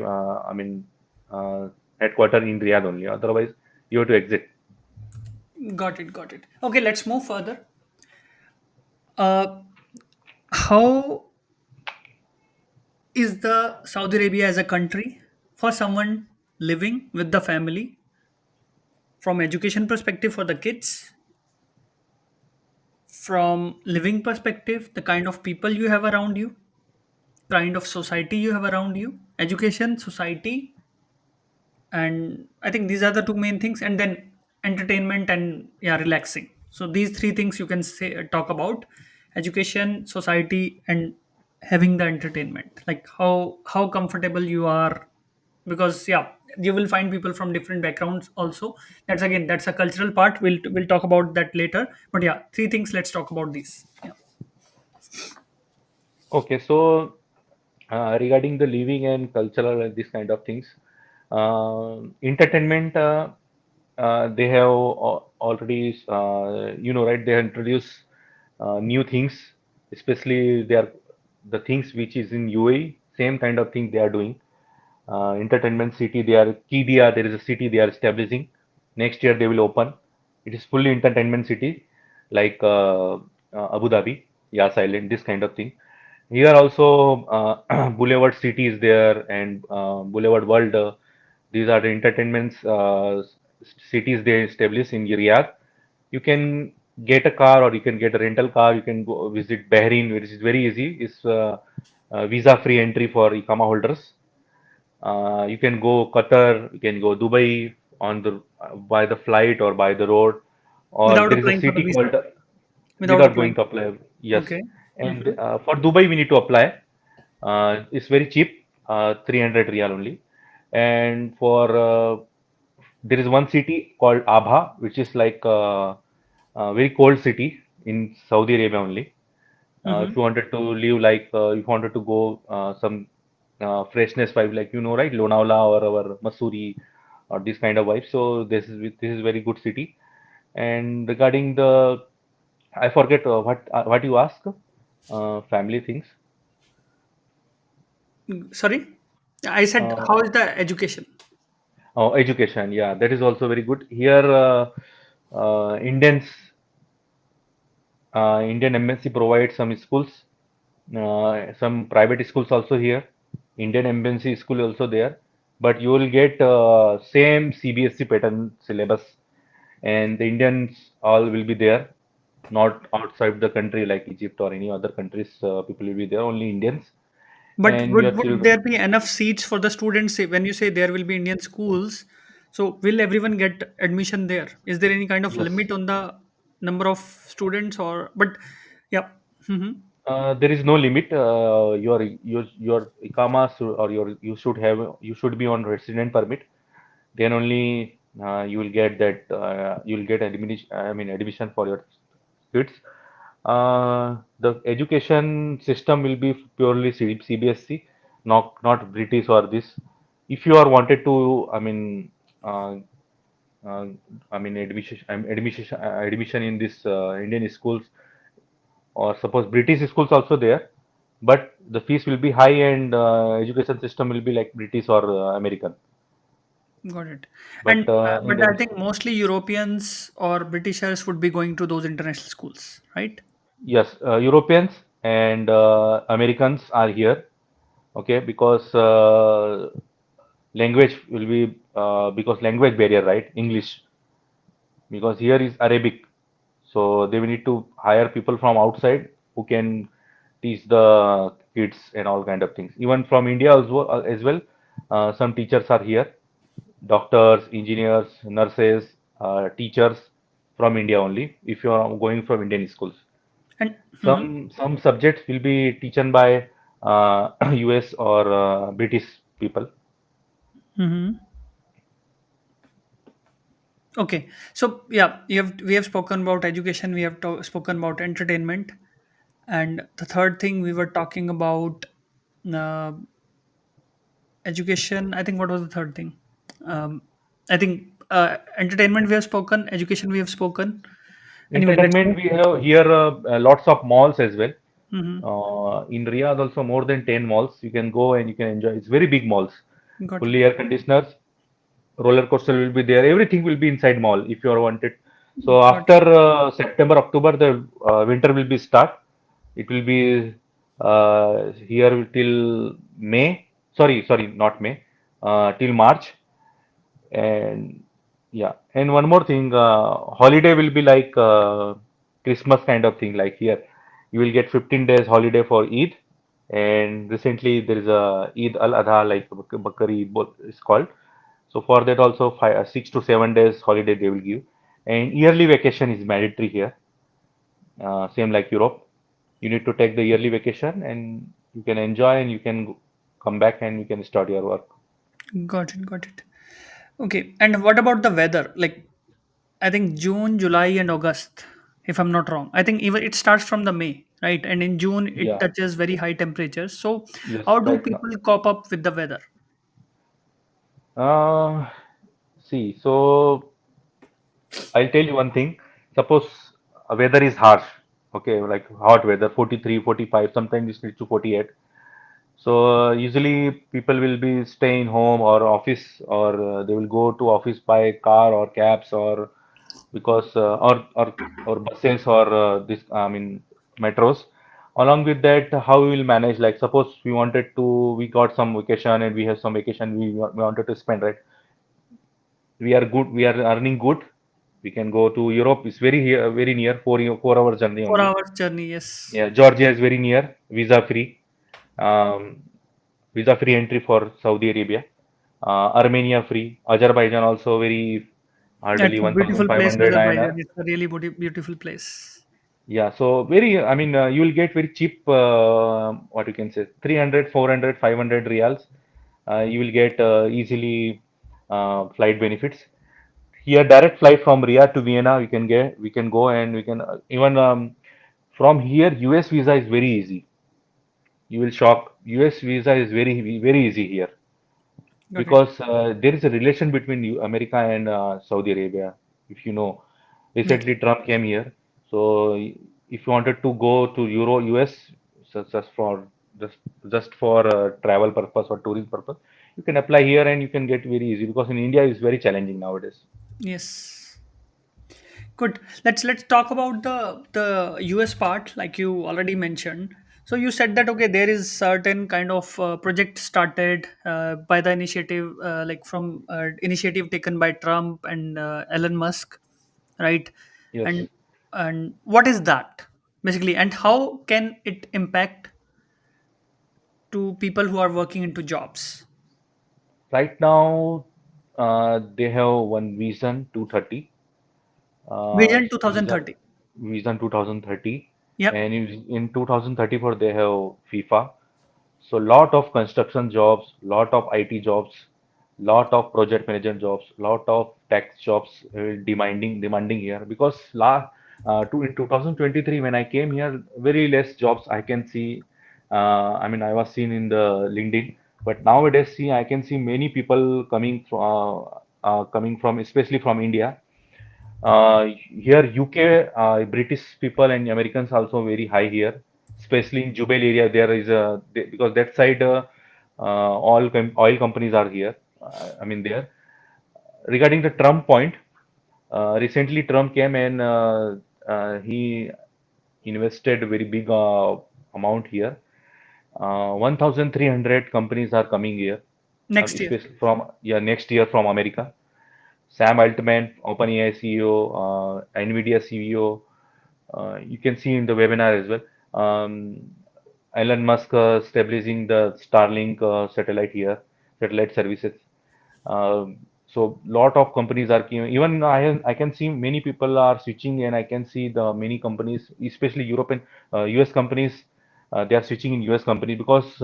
uh, headquarter in Riyadh only. Otherwise, you have to exit. Got it, got it. Okay, let's move further. Uh, how is the Saudi Arabia as a country for someone living with the family from education perspective for the kids, from living perspective, the kind of people you have around you, kind of society you have around you, education, society, and I think these are the two main things, and then entertainment and yeah, relaxing. So these three things you can say talk about: education, society, and having the entertainment. Like how comfortable you are, because yeah, you will find people from different backgrounds also. That's again, that's a cultural part. We'll talk about that later. But yeah, three things. Let's talk about these. Yeah. Okay, so regarding the living and cultural and these kind of things, entertainment, they have already, right? They have introduced new things, especially they are the things which is in UAE, same kind of thing they are doing. Entertainment city, they are Kidia, there is a city they are establishing. Next year they will open. It is fully entertainment city, like Abu Dhabi, Yas Island, this kind of thing. Here also, Boulevard City is there and Boulevard World. These are the entertainments cities they established in Riyadh. You can get a car or you can get a rental car. You can go visit Bahrain, which is very easy. It's visa-free entry for Ikama holders. You can go Qatar, you can go Dubai on the by the flight or by the road, or Without there is a applying for the city visa. called Without without going applying. to apply. Yes, Okay. and Hmm. for Dubai we need to apply. It's very cheap, 300 real only. And for there is one city called Abha, which is like a very cold city in Saudi Arabia only. If Hmm. you wanted to live like if you wanted to go some freshness vibe, like right, Lonavala or our Masuri or this kind of vibe. So this is very good city. And regarding the, I forget what you ask, family things. Sorry, I said how Uh, is the education? oh, education, yeah, that is also very good. Here, Indian embassy provides some schools, some private schools also here. Indian embassy school also there, but you will get same CBSE pattern syllabus, and the Indians all will be there, not outside the country like Egypt or any other countries. People will be there, only Indians, But and your would children. there be enough seats for the students? Say, when you say there will be Indian schools, so will everyone get admission there? Is there any kind of Yes. limit on the number of students, or but yeah. Hmm. There is no limit. Your ikama or you should be on resident permit. Then only you will get that you will get admission. I mean admission for your kids. The education system will be purely CBSC, not British or this. If you are wanted to, uh, uh, admission in this Indian schools or suppose British schools also there, but the fees will be high and education system will be like British or American. Got it. And But but I Indians, think mostly Europeans or Britishers would be going to those international schools, right? yes, Europeans and Americans are here. Okay, because language will be because language barrier, right? English, because here is Arabic, so they will need to hire people from outside who can teach the kids and all kind of things. Even from India as well, some teachers are here, doctors, engineers, nurses, teachers from India only. If you are going from Indian schools, And some subjects will be taken by US or British people. mm-hmm. Okay, so yeah, we have spoken about education, we have spoken about entertainment, and the third thing we were talking about uh, education. I think what was the third thing? Um, I think entertainment we have spoken, education we have spoken. Anyway, let's Entertainment, move. we have here lots of malls as well. Hmm. In Riyadh, also more than 10 malls. You can go and you can enjoy. It's very big malls, Got it. fully air conditioners, roller coaster will be there. Everything will be inside mall if you are wanted. So Got after September, October, the winter will be start. It will be here till May. Sorry, not May. Till March. And yeah, and one more thing, holiday will be like Christmas kind of thing. Like here, you will get 15 days holiday for Eid, and recently there is a Eid al Adha, like Bakari Eid is called. So for that also 6 to 7 days holiday they will give, and yearly vacation is mandatory here. Same like Europe, you need to take the yearly vacation, and you can enjoy and you can come back and you can start your work. got it. Got it. Okay, and what about the weather? Like, I think June, July, and August, if I'm not wrong. I think even it starts from the May, right? And in June, it Yeah. touches very high temperatures. So, Yes. how do Right now. people cope up with the weather? Uh, See, so I'll tell you one thing. Suppose weather is harsh, okay, like hot weather, 43, 45, sometimes it's reach to 48. So usually people will be staying home or office, or they will go to office by car or cabs, or because or buses, or this I mean metros. Along with that, how we will manage? Like suppose we got some vacation and we have some vacation we wanted to spend, right? We are earning good. We can go to Europe. It's very near, 4 hour journey 4 only. hours journey, yes. Yeah, Georgia is very near, visa free. um, Visa free entry for Saudi Arabia. Armenia free. Azerbaijan also very Yeah, hardly it's a beautiful place, 1500 INR. Azerbaijan. It's a really beautiful place. Yeah, so very, I mean, you will get very cheap, what you can say, 300, 400, 500 reals. You will get easily flight benefits. Here, direct flight from Riyadh to Vienna, we can go, and we can even from here, US visa is very easy. You will shock. US visa is very easy here, Got it. because there is a relation between America and Saudi Arabia. If you know, Yes. recently Trump came here, so if you wanted to go to US, just for just just for travel purpose or tourism purpose, you can apply here and you can get very easy, because in India it's very challenging nowadays. Yes. Good. Let's talk about the US part, like you already mentioned. So you said that okay, there is certain kind of project started by the initiative, like from initiative taken by Trump and Elon Musk, right? Yes. And what is that basically, and how can it impact to people who are working into jobs? Right now, they have one Vision 230, Vision Vision 2030. 2030, Yep. and in 2034 they have FIFA. So lot of construction jobs, lot of IT jobs, lot of project management jobs, lot of tax jobs demanding here, because in 2023 when I came here, very less jobs I can see. I mean, I was seen in the LinkedIn, but nowadays see I can see many people coming from, especially from India. Here, UK, British people and Americans also very high here, especially in Jubail area. There is because that side, oil companies are here. I mean there. Regarding the Trump point, recently Trump came and he invested a very big amount here. 1,300 companies are coming here, Next year. especially from, yeah, next year from America. Sam Altman, OpenAI CEO, NVIDIA CEO, you can see in the webinar as well. Um, Elon Musk establishing the Starlink satellite here, satellite services. So lot of companies are even I can see many people are switching, and I can see the many companies, especially European US companies, they are switching in US companies because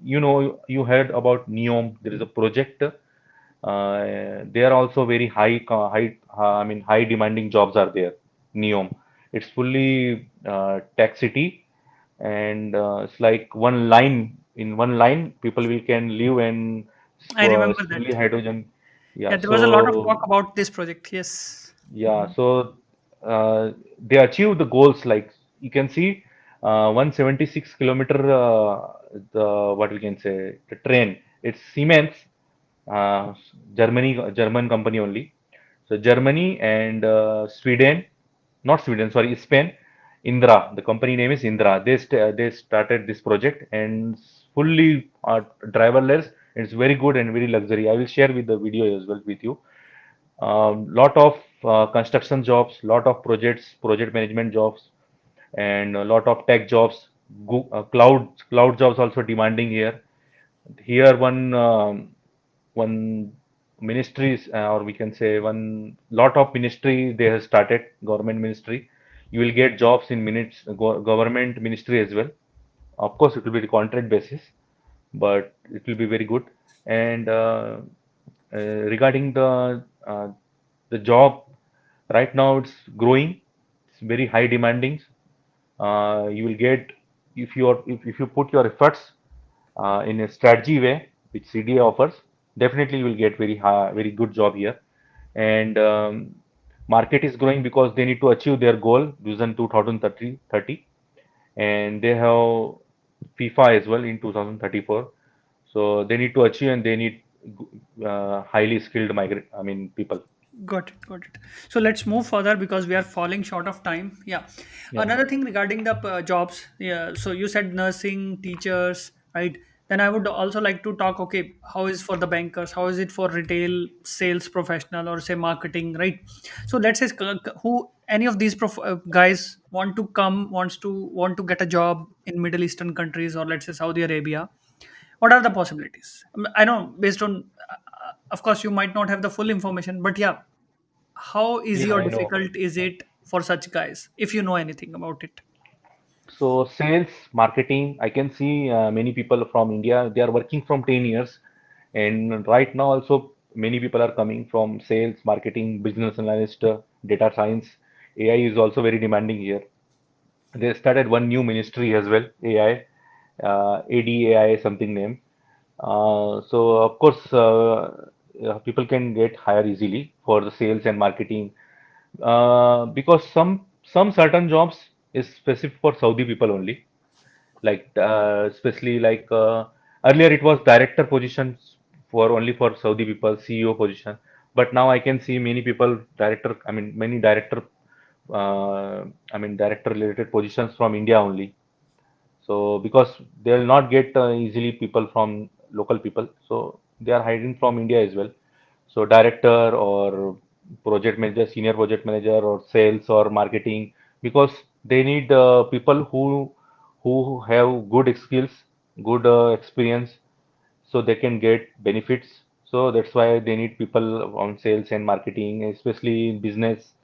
you heard about NEOM. There is a project. They are also very I mean high demanding jobs are there. NEOM. It's fully tech city, and it's like one line. In one line, people will can live, and I it's remember fully that. hydrogen. Yeah. Yeah, there was a lot of talk So about this project. Yes. yeah. So they achieve the goals. Like you can see, 176 kilometer. The what we can say the train. It's Siemens, German company only. So Germany and Sweden, not Sweden, sorry, Spain. Indra, the company name is Indra. They started this project, and it's fully driverless. It's very good and very luxury. I will share with the video as well with you. Lot of construction jobs, lot of project management jobs, and a lot of tech jobs. Cloud jobs also demanding here. Here one ministries, or we can say one lot of ministry they have started, government ministry. You will get jobs in minutes, government ministry as well. Of course, it will be the contract basis, but it will be very good. And regarding the job, right now it's growing. It's very high demanding. You will get, if you put your efforts in a strategy way, which CDA offers, definitely you will get very good job here. And market is growing because they need to achieve their goal, Vision 2030, and they have FIFA as well in 2034. So they need to achieve, and they need highly skilled migrant, I mean, people. Got it, got it. So let's move further because we are falling short of time. Yeah. Yeah. Another thing regarding the jobs. Yeah. So you said nursing, teachers, right? Then I would also like to talk. Okay, how is for the bankers? How is it for retail sales professional or say marketing, right? So let's say who any of these guys want to get a job in Middle Eastern countries or let's say Saudi Arabia. What are the possibilities? I know based on, of course, you might not have the full information, but yeah, how easy Yeah, or I know. difficult is it for such guys if you know anything about it? So sales, marketing, I can see many people from India, they are working from 10 years. And right now also many people are coming from sales, marketing, business analyst, data science. AI is also very demanding here. They started one new ministry as well, AI, ADAI something name. So of course, people can get hired easily for the sales and marketing, because some certain jobs is specific for Saudi people only. Like especially like earlier it was director positions for only for Saudi people, CEO position. But now I can see many people director. I mean many director. I mean director related positions from India only. So because they will not get easily people from local people, so they are hiring from India as well. So director or project manager, senior project manager, or sales or marketing, because they need people who have good skills, good experience, so they can get benefits. So that's why they need people on sales and marketing, especially in business,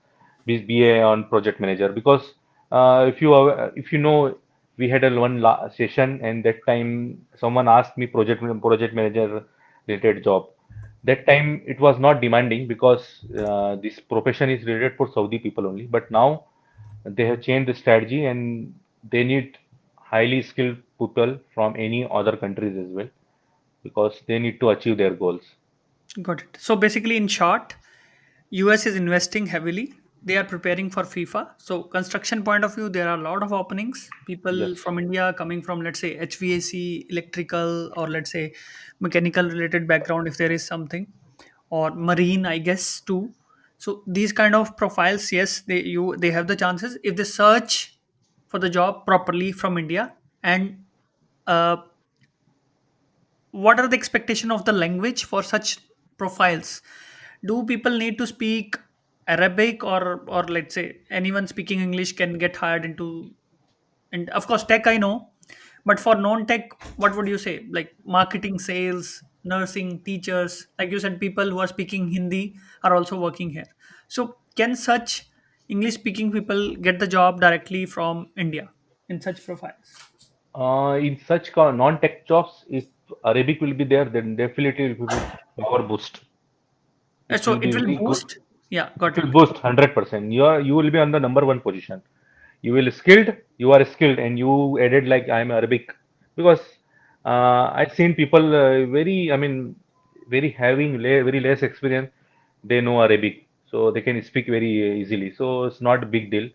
BA on project manager. Because if you know, we had a session, and that time someone asked me project manager related job. That time it was not demanding because this profession is related for Saudi people only. But now they have changed the strategy, and they need highly skilled people from any other countries as well, because they need to achieve their goals. Got it. So basically, in short, US is investing heavily. They are preparing for FIFA. So construction point of view, there are a lot of openings. Yes. People from India coming from let's say HVAC, electrical, or let's say mechanical related background if there is something, or marine, I guess too. So these kind of profiles, yes, they have the chances if they search for the job properly from India. And uh, what are the expectation of the language for such profiles? Do people need to speak Arabic, or let's say anyone speaking English can get hired into? And of course tech I know, But for non-tech, what would you say? Like marketing, sales, nursing, teachers, like you said, people who are speaking Hindi are also working here. So can such English speaking people get the job directly from India in such profiles? In such non-tech jobs, if Arabic will be there, then definitely it will be power boost. It So will be it will very good. boost. Yeah, It got will it. boost 100%. You will be on the number one position. You will skilled. You are skilled, and you added like I'm Arabic because I've seen people very. I mean, very having very less experience. They know Arabic, so they can speak very easily. So it's not a big deal.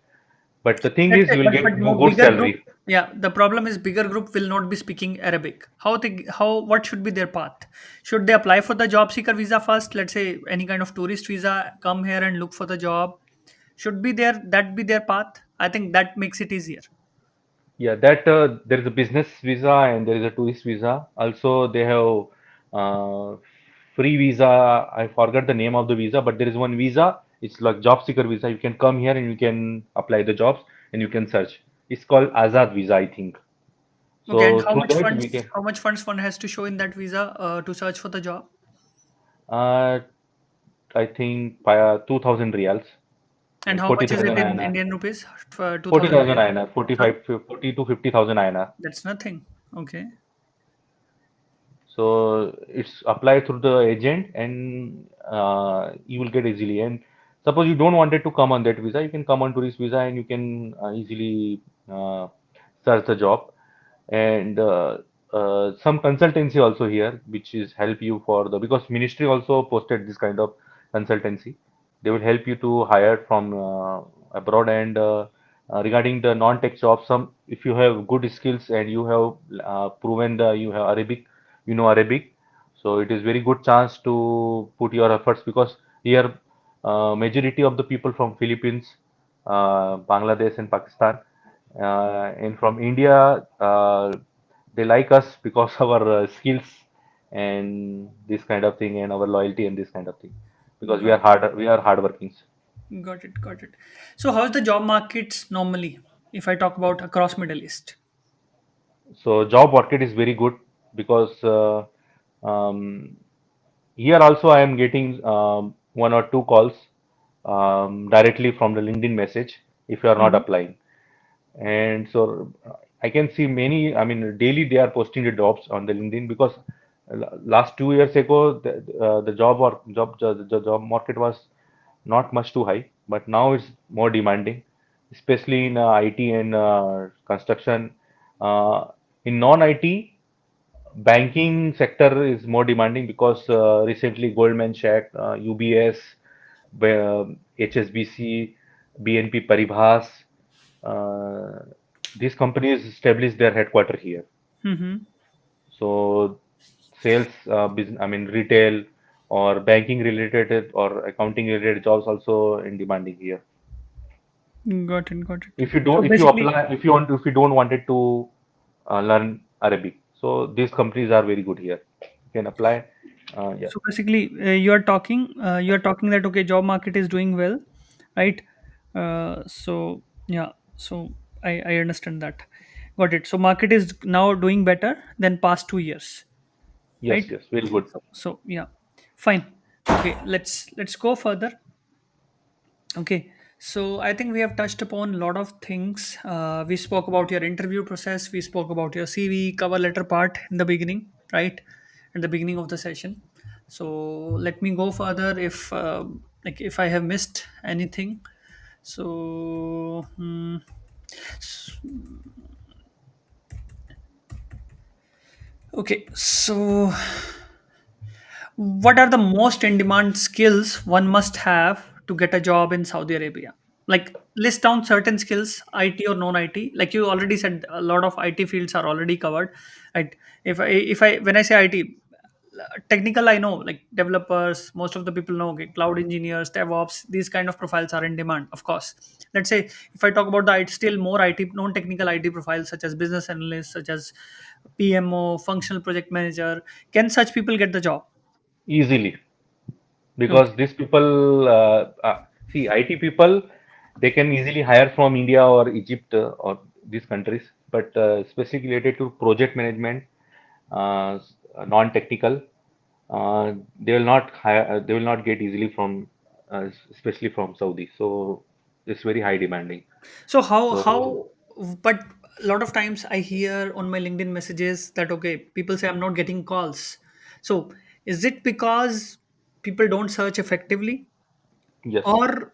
But the thing Let's is, say, you will but get more more good bigger group. salary. Yeah, the problem is bigger group will not be speaking Arabic. How what should be their path? Should they apply for the job seeker visa first? Let's say any kind of tourist visa, come here and look for the job. Should be there that be their path? I think that makes it easier. Yeah, that there is a business visa and there is a tourist visa. Also, they have uh, free visa. I forgot the name of the visa, but there is one visa. It's like job seeker visa. You can come here and you can apply the jobs and you can search. It's called Azad visa, I think. Okay, and So through that we can. how much funds one has to show in that visa to search for the job? Uh, I think 2,000 riyals, And like how much is it 40,000 in INR. Indian rupees? For 2000 40,000 riyal? INR, Sorry, 40 to 50,000 INR. that's nothing. Okay. So it's applied through the agent, and you will get easily. And suppose you don't wanted to come on that visa, you can come on tourist visa, and you can easily uh, search the job. And some consultancy also here, which is help you for the because ministry also posted this kind of consultancy. They will help you to hire from abroad. And regarding the non-tech jobs, some if you have good skills and you have proven the you have Arabic, you know Arabic, so it is very good chance to put your efforts because here majority of the people from Philippines, Bangladesh and Pakistan, and from India, they like us because our skills and this kind of thing and our loyalty and this kind of thing because Got we are hard workings. got it. Got it. So how's the job markets normally? If I talk about across Middle East. So job market is very good because um, here also I am getting one or two calls directly from the LinkedIn message if you are not Mhm. applying. And so I can see many, I mean, daily they are posting the jobs on the LinkedIn because last 2 years ago, the the job market was not much too high, but now it's more demanding, especially in IT and construction. Uh, in non-IT, banking sector is more demanding because recently Goldman Sachs, UBS, HSBC, BNP Paribas, uh, these companies established their headquarter here. Mhm. So sales, business, I mean retail or banking related or accounting related jobs also in demanding here. Got it. Got it. If you So don't, if you basically, apply, if you don't wanted to learn Arabic, so these companies are very good here. You can apply. Yeah. you are talking that okay, job market is doing well, right? So yeah, so I understand that. Got it. So market is now doing better than past 2 years, Yes. right? Yes. Very good. So yeah, fine. Okay, let's go further. Okay, so I think we have touched upon a lot of things. We spoke about your interview process. We spoke about your CV cover letter part in the beginning, right? In the beginning of the session. So let me go further if I have missed anything. So okay, so what are the most in demand skills one must have to get a job in Saudi Arabia? Like list down certain skills, IT or non IT. Like you already said, a lot of IT fields are already covered. Right? If I when I say IT, technical I know like developers. Most of the people know okay, cloud engineers, DevOps. These kind of profiles are in demand, of course. Let's say if I talk about the IT, still more IT non-technical IT profiles such as business analysts, such as PMO, functional project manager. Can such people get the job? Easily because Okay. these people see IT people, they can easily hire from India or Egypt or these countries. but specifically related to project management, non-technical, they will not hire, they will not get easily from, especially from Saudi. So it's very high demanding. So how So how but a lot of times I hear on my LinkedIn messages that okay, people say I'm not getting calls. So is it because people don't search effectively, yes, or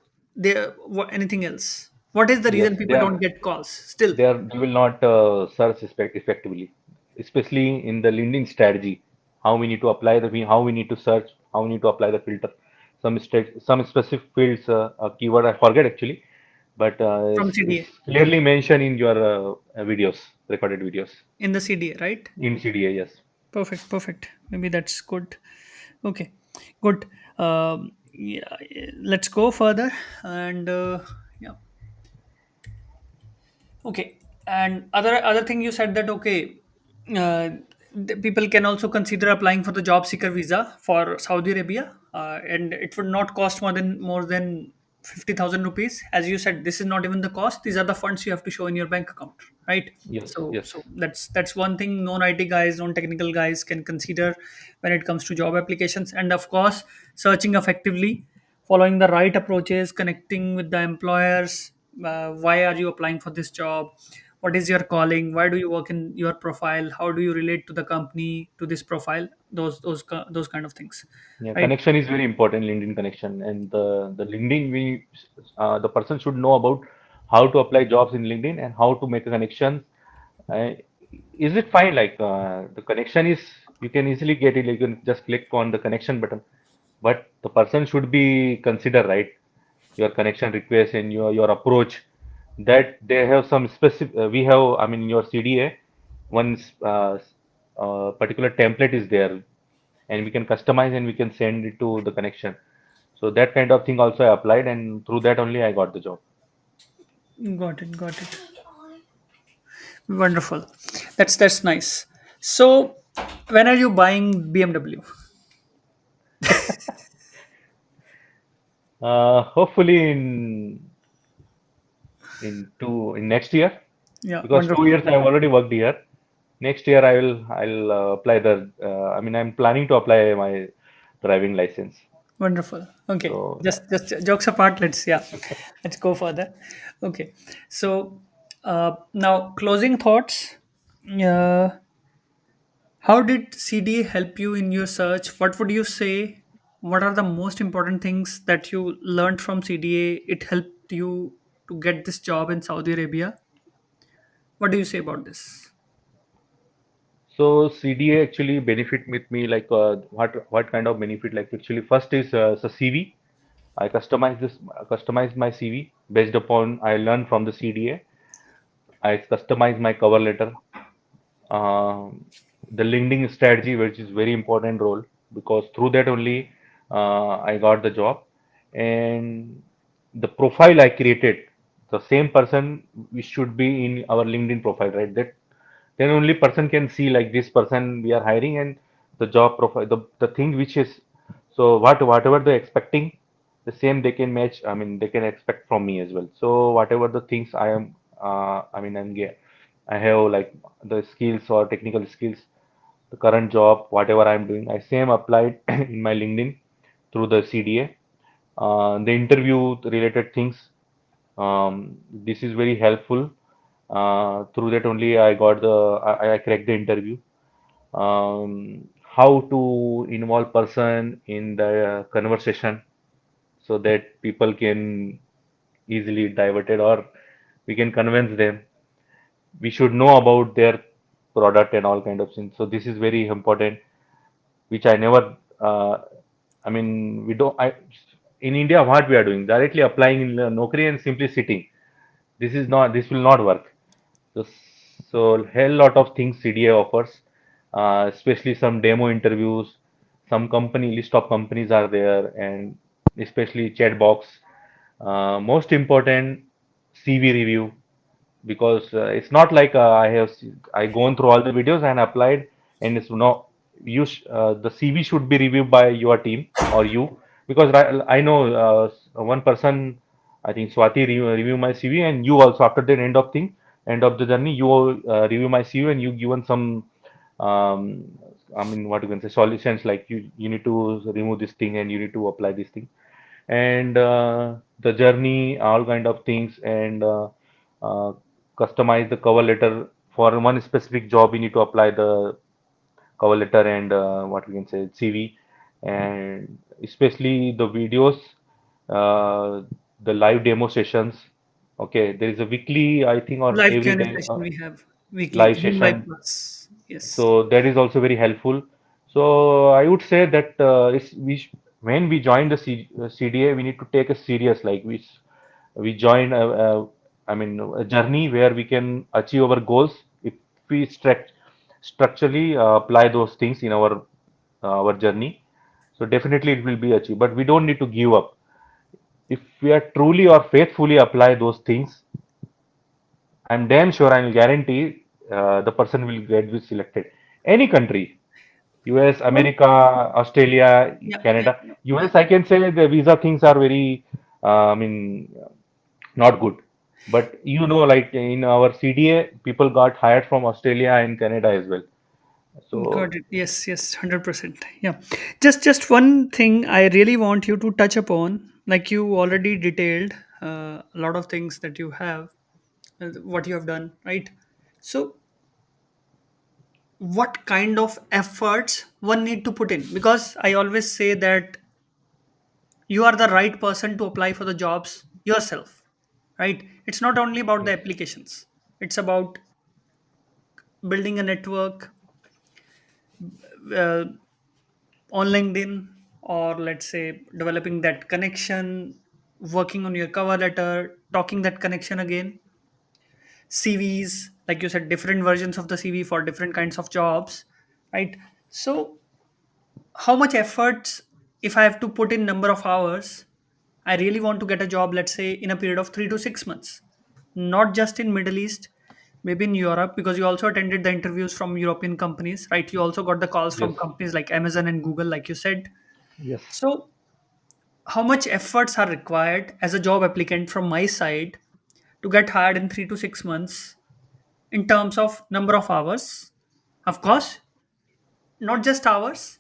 anything else? What is the yes, reason people don't get calls still they will not search effectively, especially in the LinkedIn strategy. How we need to apply how we need to search, how we need to apply the filter. Some specific fields, keyword I forget actually, but from it's CDA, clearly mentioned in your videos, recorded videos in the CDA, right? in CDA. Yes. Perfect, perfect. Maybe that's good. Okay, good. Yeah, let's go further and yeah. Okay, and other thing you said that okay, people can also consider applying for the job seeker visa for Saudi Arabia, and it would not cost more than 50,000 rupees. As you said, this is not even the cost; these are the funds you have to show in your bank account, right? Yes. So, Yes. so that's one thing non-IT guys, non-technical guys can consider when it comes to job applications, and of course, searching effectively, following the right approaches, connecting with the employers. Why are you applying for this job? What is your calling? Why do you work in your profile? How do you relate to the company, to this profile? Those kind of things, Yeah, right? connection is very important, LinkedIn connection. And the LinkedIn, the person should know about how to apply jobs in LinkedIn and how to make a connection. Uh, is it fine? Like the connection is, you can easily get it. You can just click on the connection button, but the person should be considered, right? Your connection request and your approach. That they have some specific. We have, I mean, in your CDA, one particular template is there, and we can customize and we can send it to the connection. So that kind of thing also I applied, and through that only I got the job. Got it. Got it. Wonderful. That's nice. So, when are you buying BMW? Hopefully in next year, Yeah, because two wonderful. years I have already worked here. Next year I'll apply I mean, I'm planning to apply my driving license. Wonderful. Okay, So just jokes apart. Let's go further. Okay, so now closing thoughts. Uh, how did CDA help you in your search? What would you say? What are the most important things that you learned from CDA? It helped you to get this job in Saudi Arabia. What do you say about this? CDA actually benefit with me, like what kind of benefit, like actually first is the CV. I customize my CV based upon I learned from the CDA. I customize my cover letter, um, the LinkedIn strategy, which is very important role, because through that only I got the job, and the profile I created, the same person we should be in our LinkedIn profile, right? That then only person can see like this person we are hiring, and the job profile, the thing which is, so whatever they're expecting, the same they can match. I mean, they can expect from me as well. So whatever the things I am, I mean, I have like the skills or technical skills, the current job, whatever I'm doing, I same applied in my LinkedIn through the CDA. The interview related things, this is very helpful. Through that only I got I cracked the interview. How to involve person in the conversation so that people can easily diverted, or we can convince them. We should know about their product and all kind of things. So this is very important, which I never. I mean, we don't. In India, what we are doing, directly applying in the Naukri and simply sitting. This is not. This will not work. So, so hell lot of things CDA offers, especially some demo interviews. Some company list of companies are there, and especially chat box. Most important, CV review, because it's not like I gone through all the videos and applied, and it's no, the CV should be reviewed by your team or you, because I know one person, I think Swati review my CV, and you also after the end of thing, end of the journey, you review my CV and you given some, um, I mean, what you can say, solutions like you need to remove this thing and you need to apply this thing, and the journey, all kind of things, and uh, customize the cover letter for one specific job. We need to apply the cover letter and what we can say CV, and especially the videos, uh, the live demo sessions. Okay, there is a weekly, I think, or Live every Q&A day session we have weekly, live Zoom Live session. Plus. Yes. So that is also very helpful. So I would say that when we join the CDA, we need to take a serious, like we join I mean a journey where we can achieve our goals if we structurally apply those things in our journey. So definitely it will be achieved, but we don't need to give up. If we are truly or faithfully apply those things, I'm damn sure I will guarantee the person will get selected. Any country, US, Well, America, Australia, yeah, yeah, Canada. yeah, yeah. US, I can say the visa things are very, I mean, not good. But like in our CDA, people got hired from Australia and Canada as well. So Got it. Yes, yes, 100%. Yeah. Just one thing I really want you to touch upon, like you already detailed a lot of things that you have, what you have done, right? So, what kind of efforts one need to put in? Because I always say that you are the right person to apply for the jobs yourself, right? It's not only about the yes, applications. It's about building a network, uh, on LinkedIn, or let's say developing that connection, working on your cover letter, talking that connection again, CVs, like you said, different versions of the CV for different kinds of jobs, right? So, how much efforts, if I have to put in number of hours, I really want to get a job, let's say in a period of 3 to 6 months, not just in Middle East, maybe in Europe, because you also attended the interviews from European companies, right? You also got the calls yes, from companies like Amazon and Google, like you said. yes. So, how much efforts are required as a job applicant from my side to get hired in 3 to 6 months in terms of number of hours? Of course, not just hours,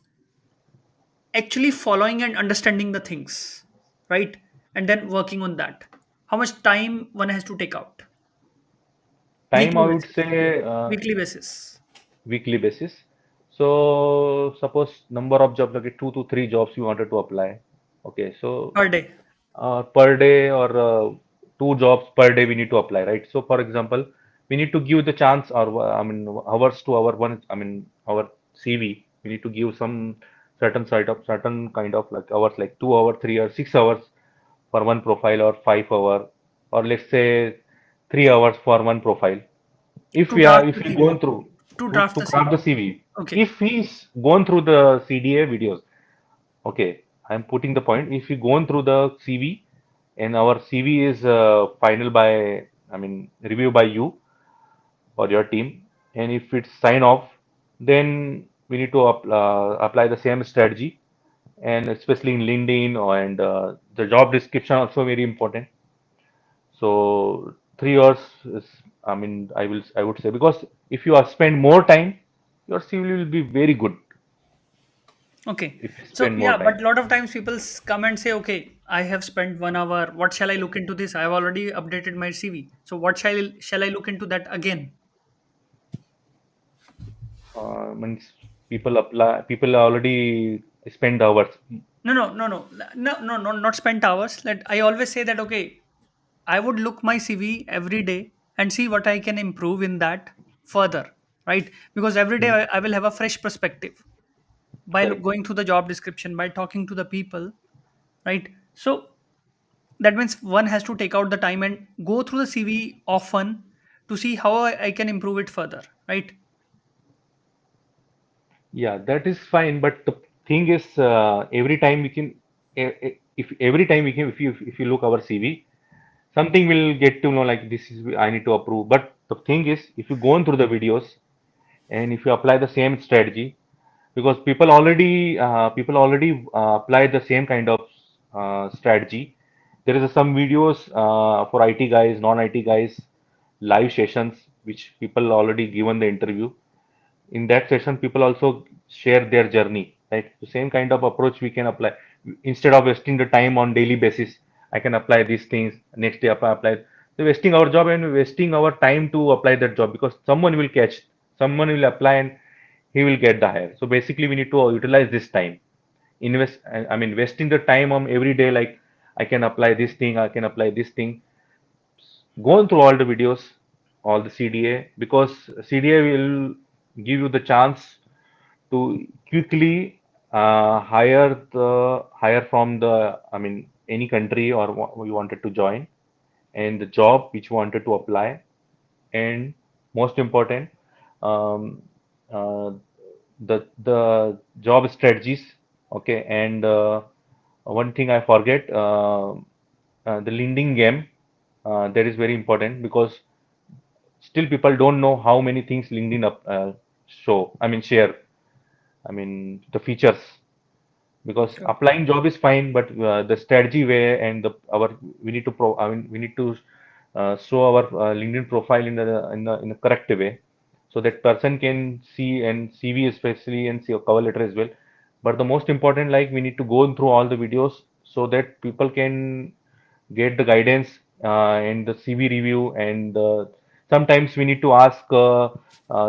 actually following and understanding the things, right? And then working on that. How much time one has to take out? Time Weekly I would basis. say Weekly basis. weekly basis. So suppose number of jobs, like 2 to 3 jobs you wanted to apply. Okay, so Per day. per day or 2 jobs per day we need to apply, right? So for example, we need to give the chance, or I mean hours to our one, I mean our CV. We need to give some certain kind of like hours, like 2 hour, 3 hours, 6 hours for one profile, or 5 hour, or let's say 3 hours for one profile. If To we are draft if the we CV. gone through To draft to the craft CV. the CV, Okay. if he's gone through the CDA videos, okay, I'm putting the point. If you gone through the CV and our CV is final by, I mean, review by you or your team, and if it's sign off, then we need to apply the same strategy, and especially in LinkedIn, and the job description also very important. So 3 hours is, I mean, I would say, because if you are spend more time, your CV will be very good Okay. if you So spend more yeah, time. but a lot of times people come and say, okay, I have spent 1 hour. What shall I look into this? I have already updated my CV. So what shall I look into that again? Means people already spend hours. No, no, no, no, no, no, no, not spent hours. Let I always say that okay, I would look my CV every day and see what I can improve in that further, right? Because every day Hmm, I will have a fresh perspective by correct. going through the job description, by talking to the people, right? So that means one has to take out the time and go through the CV often to see how I can improve it further, right? Yeah, that is fine. But the thing is, every time we can, if every time we can, if you look our CV, something will get to know like this is I need to approve. But the thing is, if you go on through the videos and if you apply the same strategy, because people already apply the same kind of strategy. There is some videos for IT guys, non-IT guys. live sessions which people already given the interview. In that session, people also share their journey. Right, the same kind of approach we can apply. Instead of wasting the time on daily basis, I can apply these things. Next day, apply. So wasting our job and wasting our time to apply that job, because someone will catch, someone will apply, and he will get the hire. So basically, we need to utilize this time. Invest. I mean, wasting the time on every day, like I can apply this thing, I can apply this thing. Go through all the videos, all the CDA, because CDA will give you the chance to quickly hire from the, I mean, any country or what you wanted to join, and the job which you wanted to apply, and most important, um, uh, the job strategies. Okay, and one thing I forget, the LinkedIn game, that is very important, because still people don't know how many things LinkedIn share. I mean, the features, because Okay. applying job is fine, but the strategy way and the our we need to we need to show our LinkedIn profile in the correct way, so that person can see, and CV especially, and see a cover letter as well. But the most important, like, we need to go through all the videos so that people can get the guidance and the CV review, and sometimes we need to ask,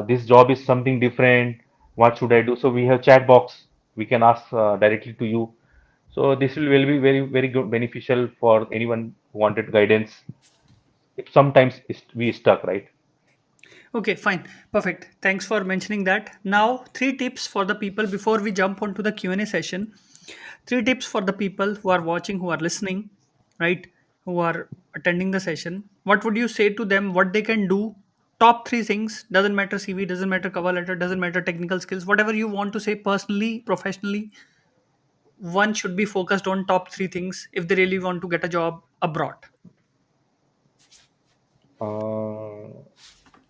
this job is something different, what should I do? So we have chat box, we can ask directly to you. So this will be very, very good, beneficial for anyone who wanted guidance if sometimes we stuck, right? Okay, fine. Perfect. Thanks for mentioning that. Now, three tips for the people before we jump onto the Q&A session. Three tips for the people who are watching, who are listening, right? Who are attending the session. What would you say to them? What they can do? Top three things. Doesn't matter CV, doesn't matter cover letter, doesn't matter technical skills. Whatever you want to say personally, professionally, one should be focused on top three things if they really want to get a job abroad. uh,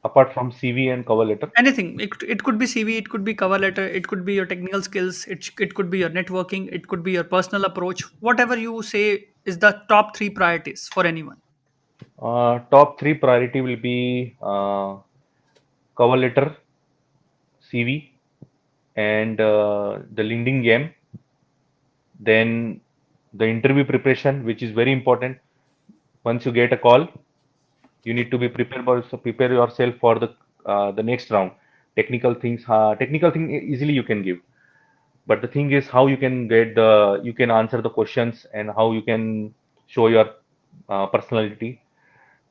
Apart from CV and cover letter. Anything. It could be CV, it could be cover letter, it could be your technical skills, it could be your networking, it could be your personal approach. Whatever you say is the top three priorities for anyone. Top three priority will be cover letter, CV, and the LinkedIn game. Then the interview preparation, which is very important. Once you get a call, you need to be prepared, also prepare yourself for the next round. Technical thing easily you can give, but the thing is how you can you can answer the questions, and how you can show your personality,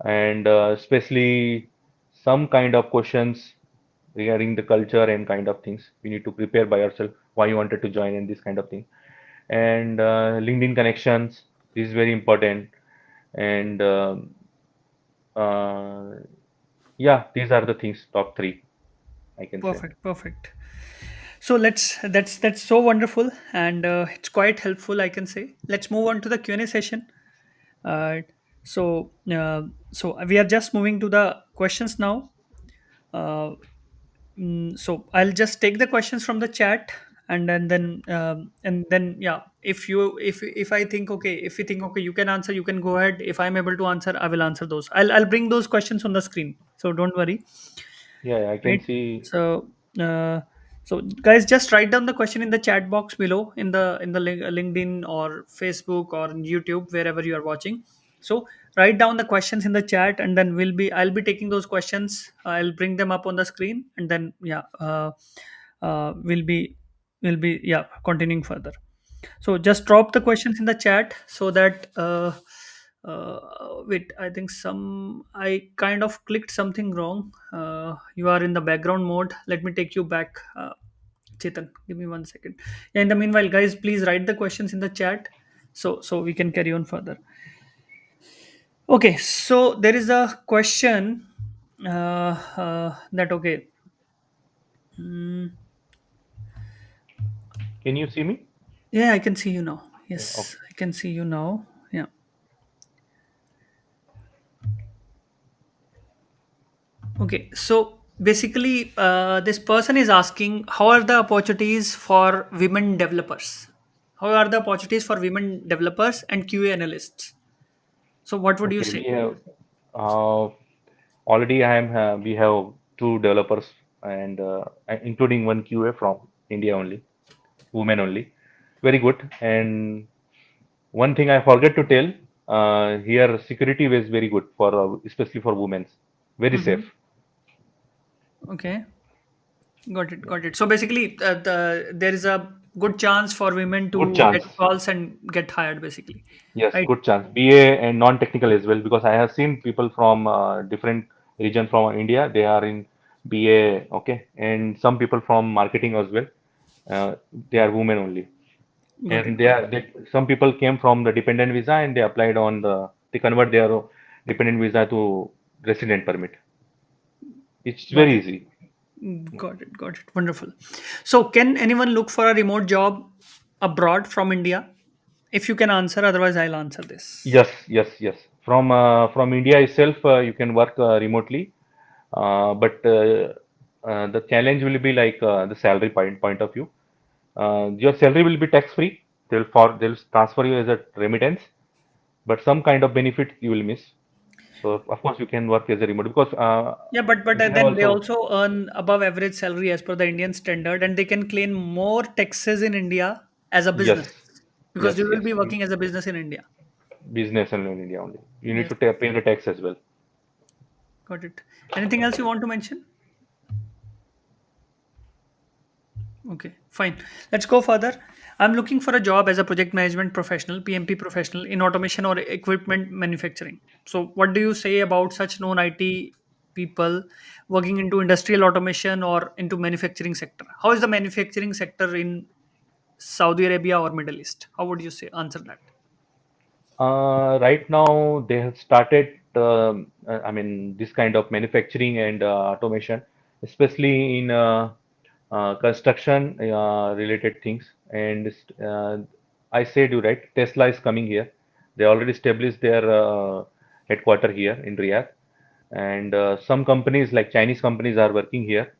and especially some kind of questions regarding the culture and kind of things you need to prepare by yourself, why you wanted to join, and this kind of thing. And LinkedIn connections, this is very important. And uh, yeah, these are the things, top three, I can say. Perfect, perfect. So that's so wonderful, and it's quite helpful, I can say. Let's move on to the Q&A session. uh, so so we are just moving to the questions now. uh, so I'll just take the questions from the chat, and then yeah, if I think okay, if you think okay, you can answer, you can go ahead. If I'm able to answer, I will answer those. I'll bring those questions on the screen, so don't worry. Yeah, I can Right. see. So so guys, just write down the question in the chat box below, in the LinkedIn or Facebook or in YouTube, wherever you are watching. So write down the questions in the chat, and then I'll be taking those questions. I'll bring them up on the screen, and then yeah, we'll be yeah, continuing further. So just drop the questions in the chat, so that wait, I think I kind of clicked something wrong. You are in the background mode. Let me take you back. Chetan, give me 1 second. Yeah, in the meanwhile, guys, please write the questions in the chat, so we can carry on further. Okay, so there is a question that okay. mm, Can you see me? yeah, I can see you now. Yeah, Yes, okay. I can see you now. Yeah. Okay, so basically, this person is asking, how are the opportunities for women developers? How are the opportunities for women developers and QA analysts? So, what would you Okay, we say? have. Uh, Already we have two developers and including one QA from India only, women only. Very good. And one thing I forget to tell, here security is very good for especially for women. Very Mm-hmm. safe. Okay, got it, Yeah. got it. So basically, there is a good chance for women Good to chance. get calls and get hired, basically, Yes, right? good chance. BA and non-technical as well, because I have seen people from different region from India. They are in BA, okay, and some people from marketing as well. They are women only, Got it, and got it, some people came from the dependent visa and they applied on they convert their dependent visa to resident permit. It's got very it. easy. Got it. Got it. Wonderful. So, can anyone look for a remote job abroad from India? If you can answer, otherwise, I'll answer this. Yes, yes, yes. From India itself, you can work remotely, but the challenge will be like the salary point of view. Your salary will be tax free. They'll transfer you as a remittance, but some kind of benefit you will miss. So of course you can work as a remote because Yeah, but we have then they also. also earn above average salary as per the Indian standard, and they can claim more taxes in India as a Yes, business because yes, you will yes. be working as a business in India. Business and in India only. You need Yes, to pay the tax as well. got it. Anything else you want to mention? Okay, fine. Let's go further. I'm looking for a job as a project management professional, PMP professional in automation or equipment manufacturing. So, what do you say about such non IT people working into industrial automation or into manufacturing sector? How is the manufacturing sector in Saudi Arabia or Middle East? How would you say answer that? Right now, they have started, I mean, this kind of manufacturing and automation, especially in construction related things. And I said you right, Tesla is coming here. They already established their headquarter here in Riyadh. And some companies like Chinese companies are working here,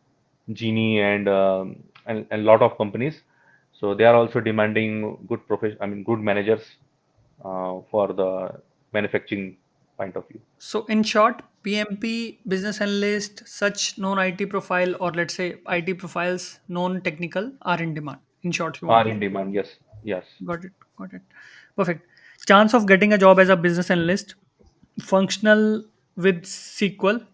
Genie and a lot of companies. So they are also demanding I mean, good managers for the manufacturing point of view. So, in short, PMP, business analyst, such non IT profile, or let's say IT profiles, non technical, are in demand. In short, you want Are to in say. demand, yes, yes, Got it. Got it. Perfect. Chance of getting a job as a business analyst, functional with SQL,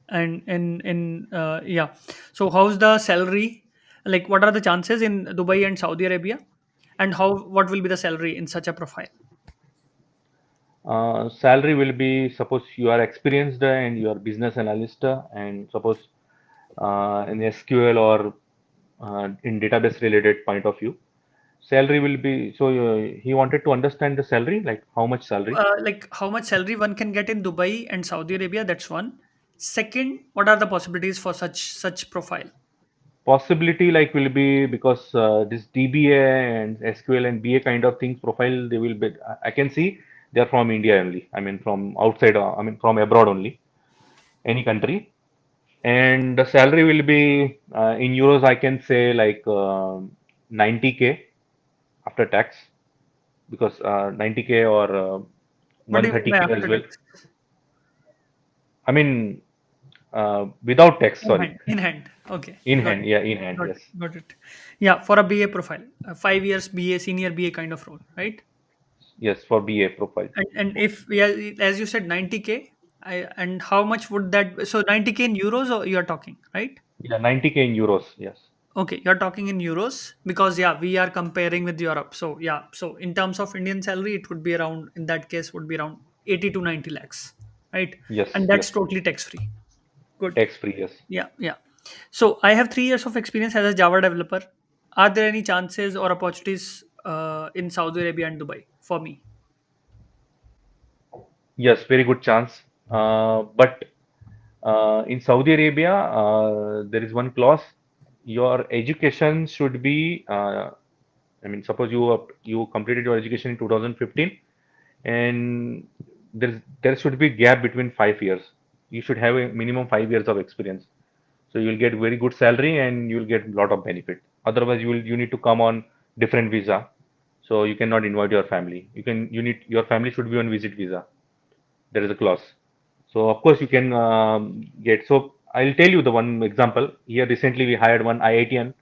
and yeah. So how's the salary? Like, what are the chances in Dubai and Saudi Arabia, and what will be the salary in such a profile? salary will be, suppose you are experienced and you are business analyst and suppose in SQL or in database related point of view, salary will be, so he wanted to understand the salary, like how much salary. Like how much salary one can get in Dubai and Saudi Arabia? That's one. Second, what are the possibilities for such profile? Possibility like will be because this DBA and SQL and BA kind of things profile, they will be, I can see they are from India only. I mean from outside, I mean from abroad only, any country. And the salary will be in euros, I can say like 90K after tax, because 90K or What do you mean by 130K as after well. tax? I mean without tax, In sorry. hand. In hand. Okay. In Got hand, it. yeah, in hand, Got yes. it. Got it. Yeah, for a BA profile, 5 years BA, senior BA kind of role, right? Yes, for BA profile. And if we are, as you said, 90K, and how much would that? So 90K in euros, or you are talking, right? Yeah, 90K in euros, yes. Okay, you're talking in euros because yeah, we are comparing with Europe. So yeah, so in terms of Indian salary, it would be around, in that case would be around 80 to 90 lakhs, right? Yes, And yes. that's totally tax free. Good. Tax free, yes. Yeah, yeah. So I have 3 years of experience as a Java developer. Are there any chances or opportunities in Saudi Arabia and Dubai for me? Yes, very good chance. But in Saudi Arabia, there is one clause. Your education should be, I mean, suppose you completed your education in 2015, and there should be gap between 5 years. You should have a minimum 5 years of experience. So you'll get very good salary and you'll get a lot of benefit. Otherwise, you need to come on different visa. So you cannot invite your family. You need your family should be on visit visa. There is a clause. So of course you can get. So I'll tell you the one example. Here recently we hired one IITian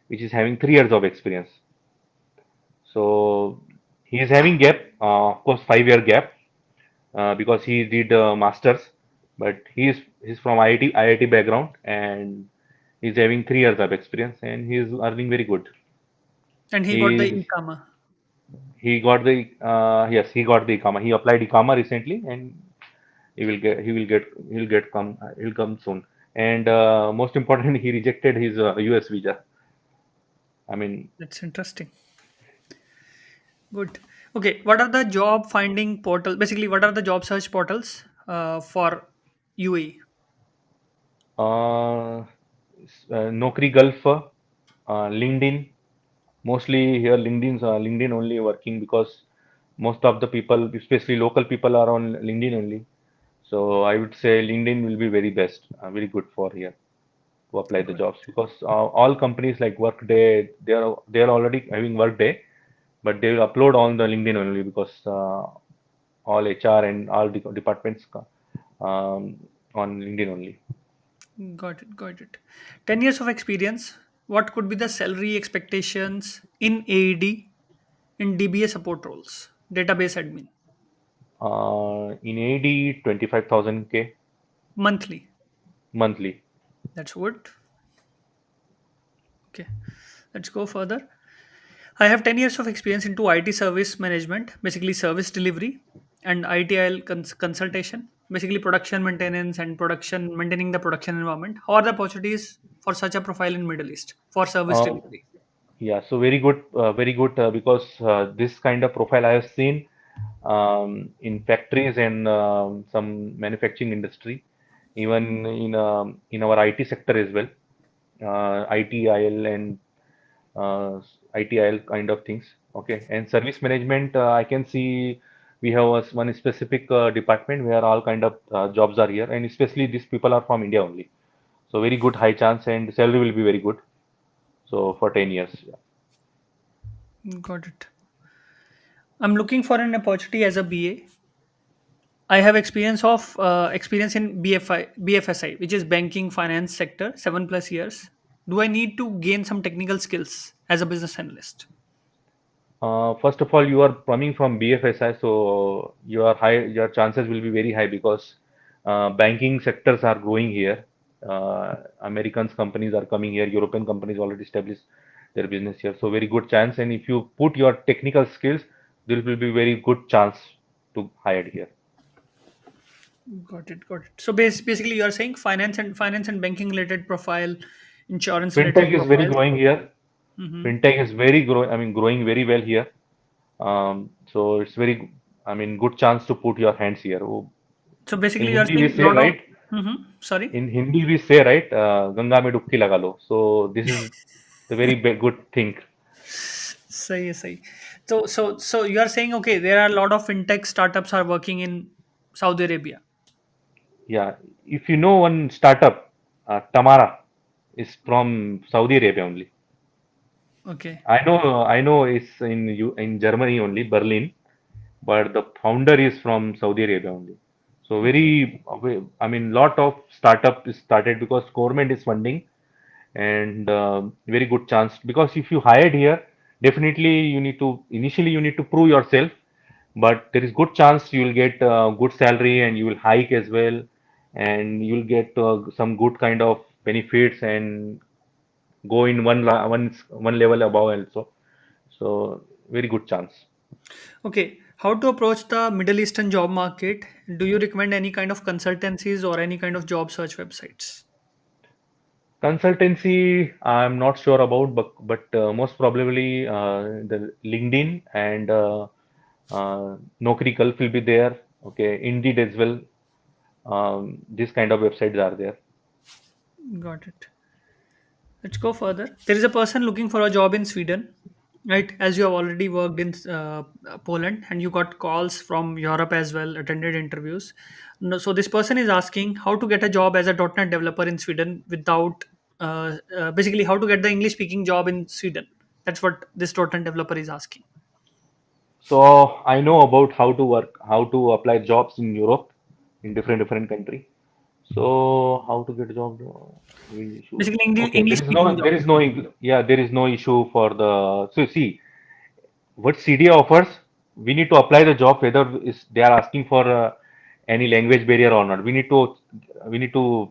which is having 3 years of experience. So he is having gap, of course 5 year gap, because he did masters, but he's from IIT background, and he's having 3 years of experience and he's earning very good. And he got the He e-commerce. he got the yes, he got the ICAMA. He applied ICAMA recently, and he'll come soon. And most important, he rejected his US visa. I mean, That's interesting. Good. Okay, what are the job finding portal? Basically, what are the job search portals for UAE? uh, Naukri Gulf, LinkedIn. Mostly here, LinkedIn only working because most of the people, especially local people, are on LinkedIn only. So I would say LinkedIn will be very best, very good for here to apply the Got jobs, because all companies like Workday, they are already having Workday, but they will upload on the LinkedIn only, because all HR and all the departments on LinkedIn only. got it. Got it. 10 years of experience. What could be the salary expectations in AED in DBA support roles? Database admin In AD 25,000 K monthly. monthly. That's good. Okay, let's go further. I have 10 years of experience into IT service management, basically service delivery, and ITIL consultation, basically production maintenance and production maintaining the production environment. How are the opportunities for such a profile in Middle East for service Uh, delivery? yeah, so very good, because this kind of profile I have seen in factories and some manufacturing industry, even in our IT sector as well, ITIL and uh, ITIL kind of things. Okay, and service management, I can see we have one specific department where all kind of jobs are here, and especially these people are from India only. So very good high chance, and salary will be very good. So for 10 years. Yeah. Got it. I'm looking for an opportunity as a BA. I have experience in BFSI, which is banking finance sector, 7+ years. Do I need to gain some technical skills as a business analyst? First of all, you are coming from BFSI, so your chances will be very high, because banking sectors are growing here. Americans companies are coming here. European companies already established their business here, so very good chance. And if you put your technical skills, there will be very good chance to hired here. Got it. Got it. So basically, you are saying finance and banking related profile, insurance Fintech related is very profiles. growing here. Hmm. Fintech is growing very well here. So it's very, I mean, good chance to put your hands here. Oh, So in basically, you are Hindi we saying say, lot of. right? Sorry. In Hindi we say, right? Ganga mein dubki laga lo. So this is the very good thing. Say, say. So you are saying, okay, there are a lot of fintech startups are working in Saudi Arabia. Yeah. If you know one startup, Tamara is from Saudi Arabia only. Okay. I know it's in Germany only, Berlin, but the founder is from Saudi Arabia only. So Okay. I mean, lot of startup is started because government is funding, and very good chance, because if you hired here, definitely you need to prove yourself, but there is good chance you will get good salary, and you will hike as well, and you will get some good kind of benefits, and go in one level above also. So very good chance. Okay. How to approach the Middle Eastern job market? Do you recommend any kind of consultancies or any kind of job search websites? Consultancy, I'm not sure about, but most probably the LinkedIn and Naukri Gulf will be there. Okay, Indeed as well. These kind of websites are there. Got it. Let's go further. There is a person looking for a job in Sweden, right? As you have already worked in Poland and you got calls from Europe as well, attended interviews. No, so this person is asking how to get a job as a .NET developer in Sweden without, basically, how to get the English speaking job in Sweden. That's what this .NET developer is asking. So I know about how to apply jobs in Europe. in different country. So how to get a job? We issue. Basically, Okay, English speaking job. yeah, there is no issue for the. So see, what CDA offers, we need to apply the job whether is they are asking for any language barrier or not. We need to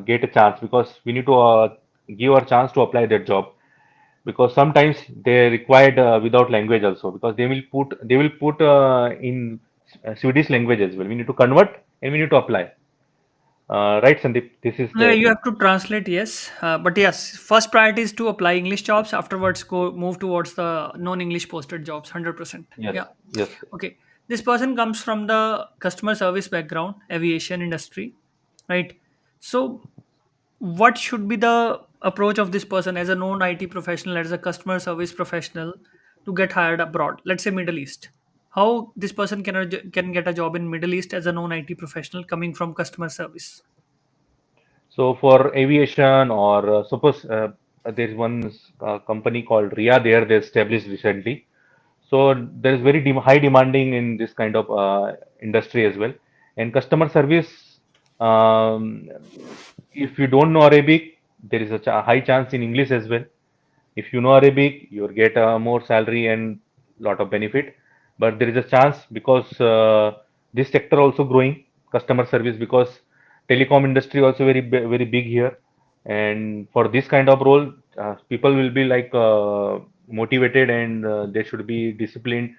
get a chance because we need to give our chance to apply that job because sometimes they required without language also because they will put in Swedish language as well. We need to convert and we need to apply. Right, Sandeep? This is Yeah, the you thing. have to translate, yes. But yes, first priority is to apply English jobs. Afterwards, go move towards the non-English posted jobs. 100%. Yes, Yeah. yes. Okay. This person comes from the customer service background, aviation industry, right? So, what should be the approach of this person as a non-IT professional, as a customer service professional, to get hired abroad? Let's say Middle East. How this person can get a job in Middle East as a non-IT professional coming from customer service? So for aviation or suppose there is one company called RIA there they established recently. So there is very high demanding in this kind of industry as well. And customer service, um, if you don't know Arabic, there is a high chance in English as well. If you know Arabic, you'll get more salary and lot of benefit. But there is a chance because this sector also growing customer service because telecom industry also very big here. And for this kind of role, people will be like motivated and they should be disciplined.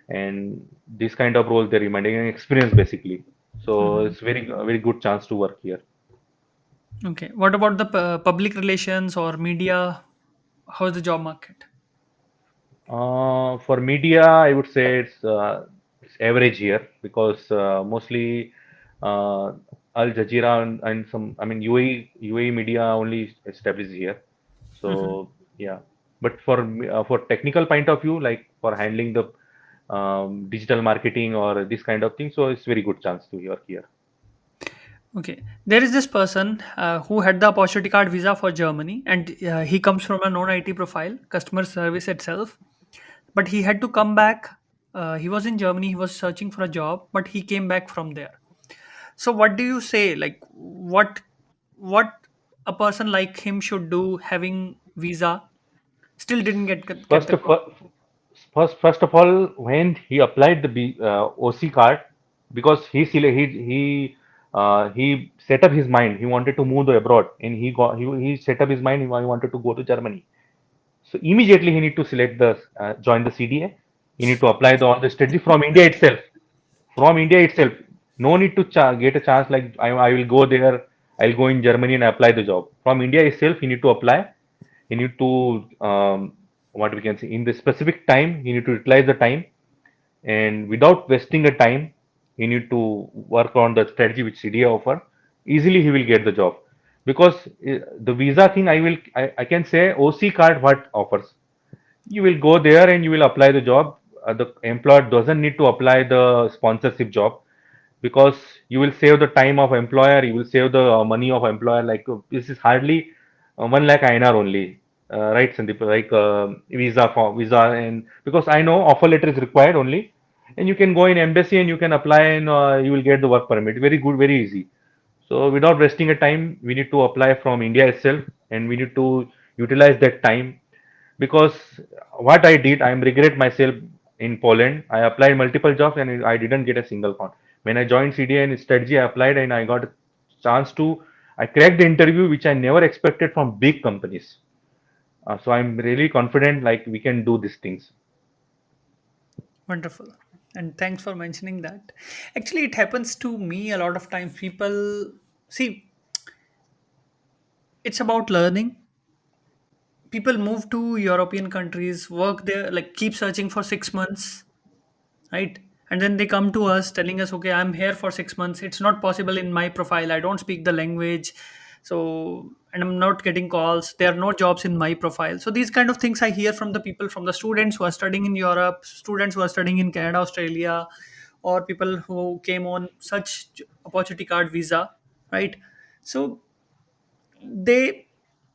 And this kind of role they're demanding an experience basically. So Mhm. it's very good chance to work here. Okay. What about the public relations or media? How's the job market? For media, I would say it's average here because mostly Al Jazeera and some, I mean UAE media only established here. Mhm. So yeah, but for technical point of view, like for handling the digital marketing or this kind of thing, so it's very good chance to work here. Okay. There is this person who had the opportunity card visa for Germany, and he comes from a non-IT profile, customer service itself. But he had to come back. He was in Germany. He was searching for a job, but he came back from there. So, what do you say? Like, what a person like him should do, having visa, still didn't get First the of job. all, first of all, when he applied the OC card, because he set up his mind. He wanted to move abroad, and he set up his mind. He wanted to go to Germany. So immediately he need to select the join the CDA. He need to apply all the strategy from India itself. From India itself, no need to get a chance like I will go there. I'll go in Germany and apply the job. From India itself, he need to apply. He need to what we can say in the specific time. He need to utilize the time and without wasting a time, he need to work on the strategy which CDA offer. Easily, he will get the job because the visa thing. I can say OC card what offers. You will go there and you will apply the job. The employer doesn't need to apply the sponsorship job because you will save the time of employer, you will save the money of employer. Like this is hardly 1 lakh INR only, right, Sandeep? Like visa, and because I know offer letter is required only, and you can go in embassy and you can apply and you will get the work permit. Very good, very easy. So without wasting a time, we need to apply from India itself, and we need to utilize that time because what I did, I am regret myself in Poland. I applied multiple jobs and I didn't get a single one. When I joined CDA and strategy, I applied and I got a chance to. I cracked the interview, which I never expected from big companies. So I'm really confident, like we can do these things. Wonderful. And thanks for mentioning that. Actually, it happens to me a lot of times. People see, it's about learning. People move to European countries, work there, like keep searching for 6 months, right? And then they come to us telling us, okay, I'm here for 6 months. It's not possible in my profile. I don't speak the language. So, and I'm not getting calls. There are no jobs in my profile. So, these kind of things I hear from the people, from the students who are studying in Europe, students who are studying in Canada, Australia, or people who came on such opportunity card visa, right? So, they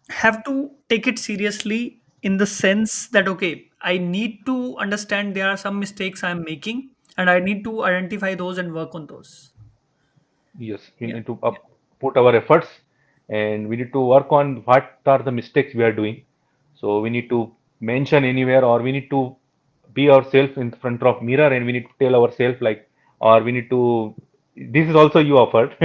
have to take it seriously in the sense that, okay, I need to understand there are some mistakes I'm making and I need to identify those and work on those. Yes, we Yeah, need to yeah. put our efforts, and we need to work on what are the mistakes we are doing. So we need to mention anywhere, or we need to be ourselves in front of mirror, and we need to tell ourselves like, or we need to. This is also you offered.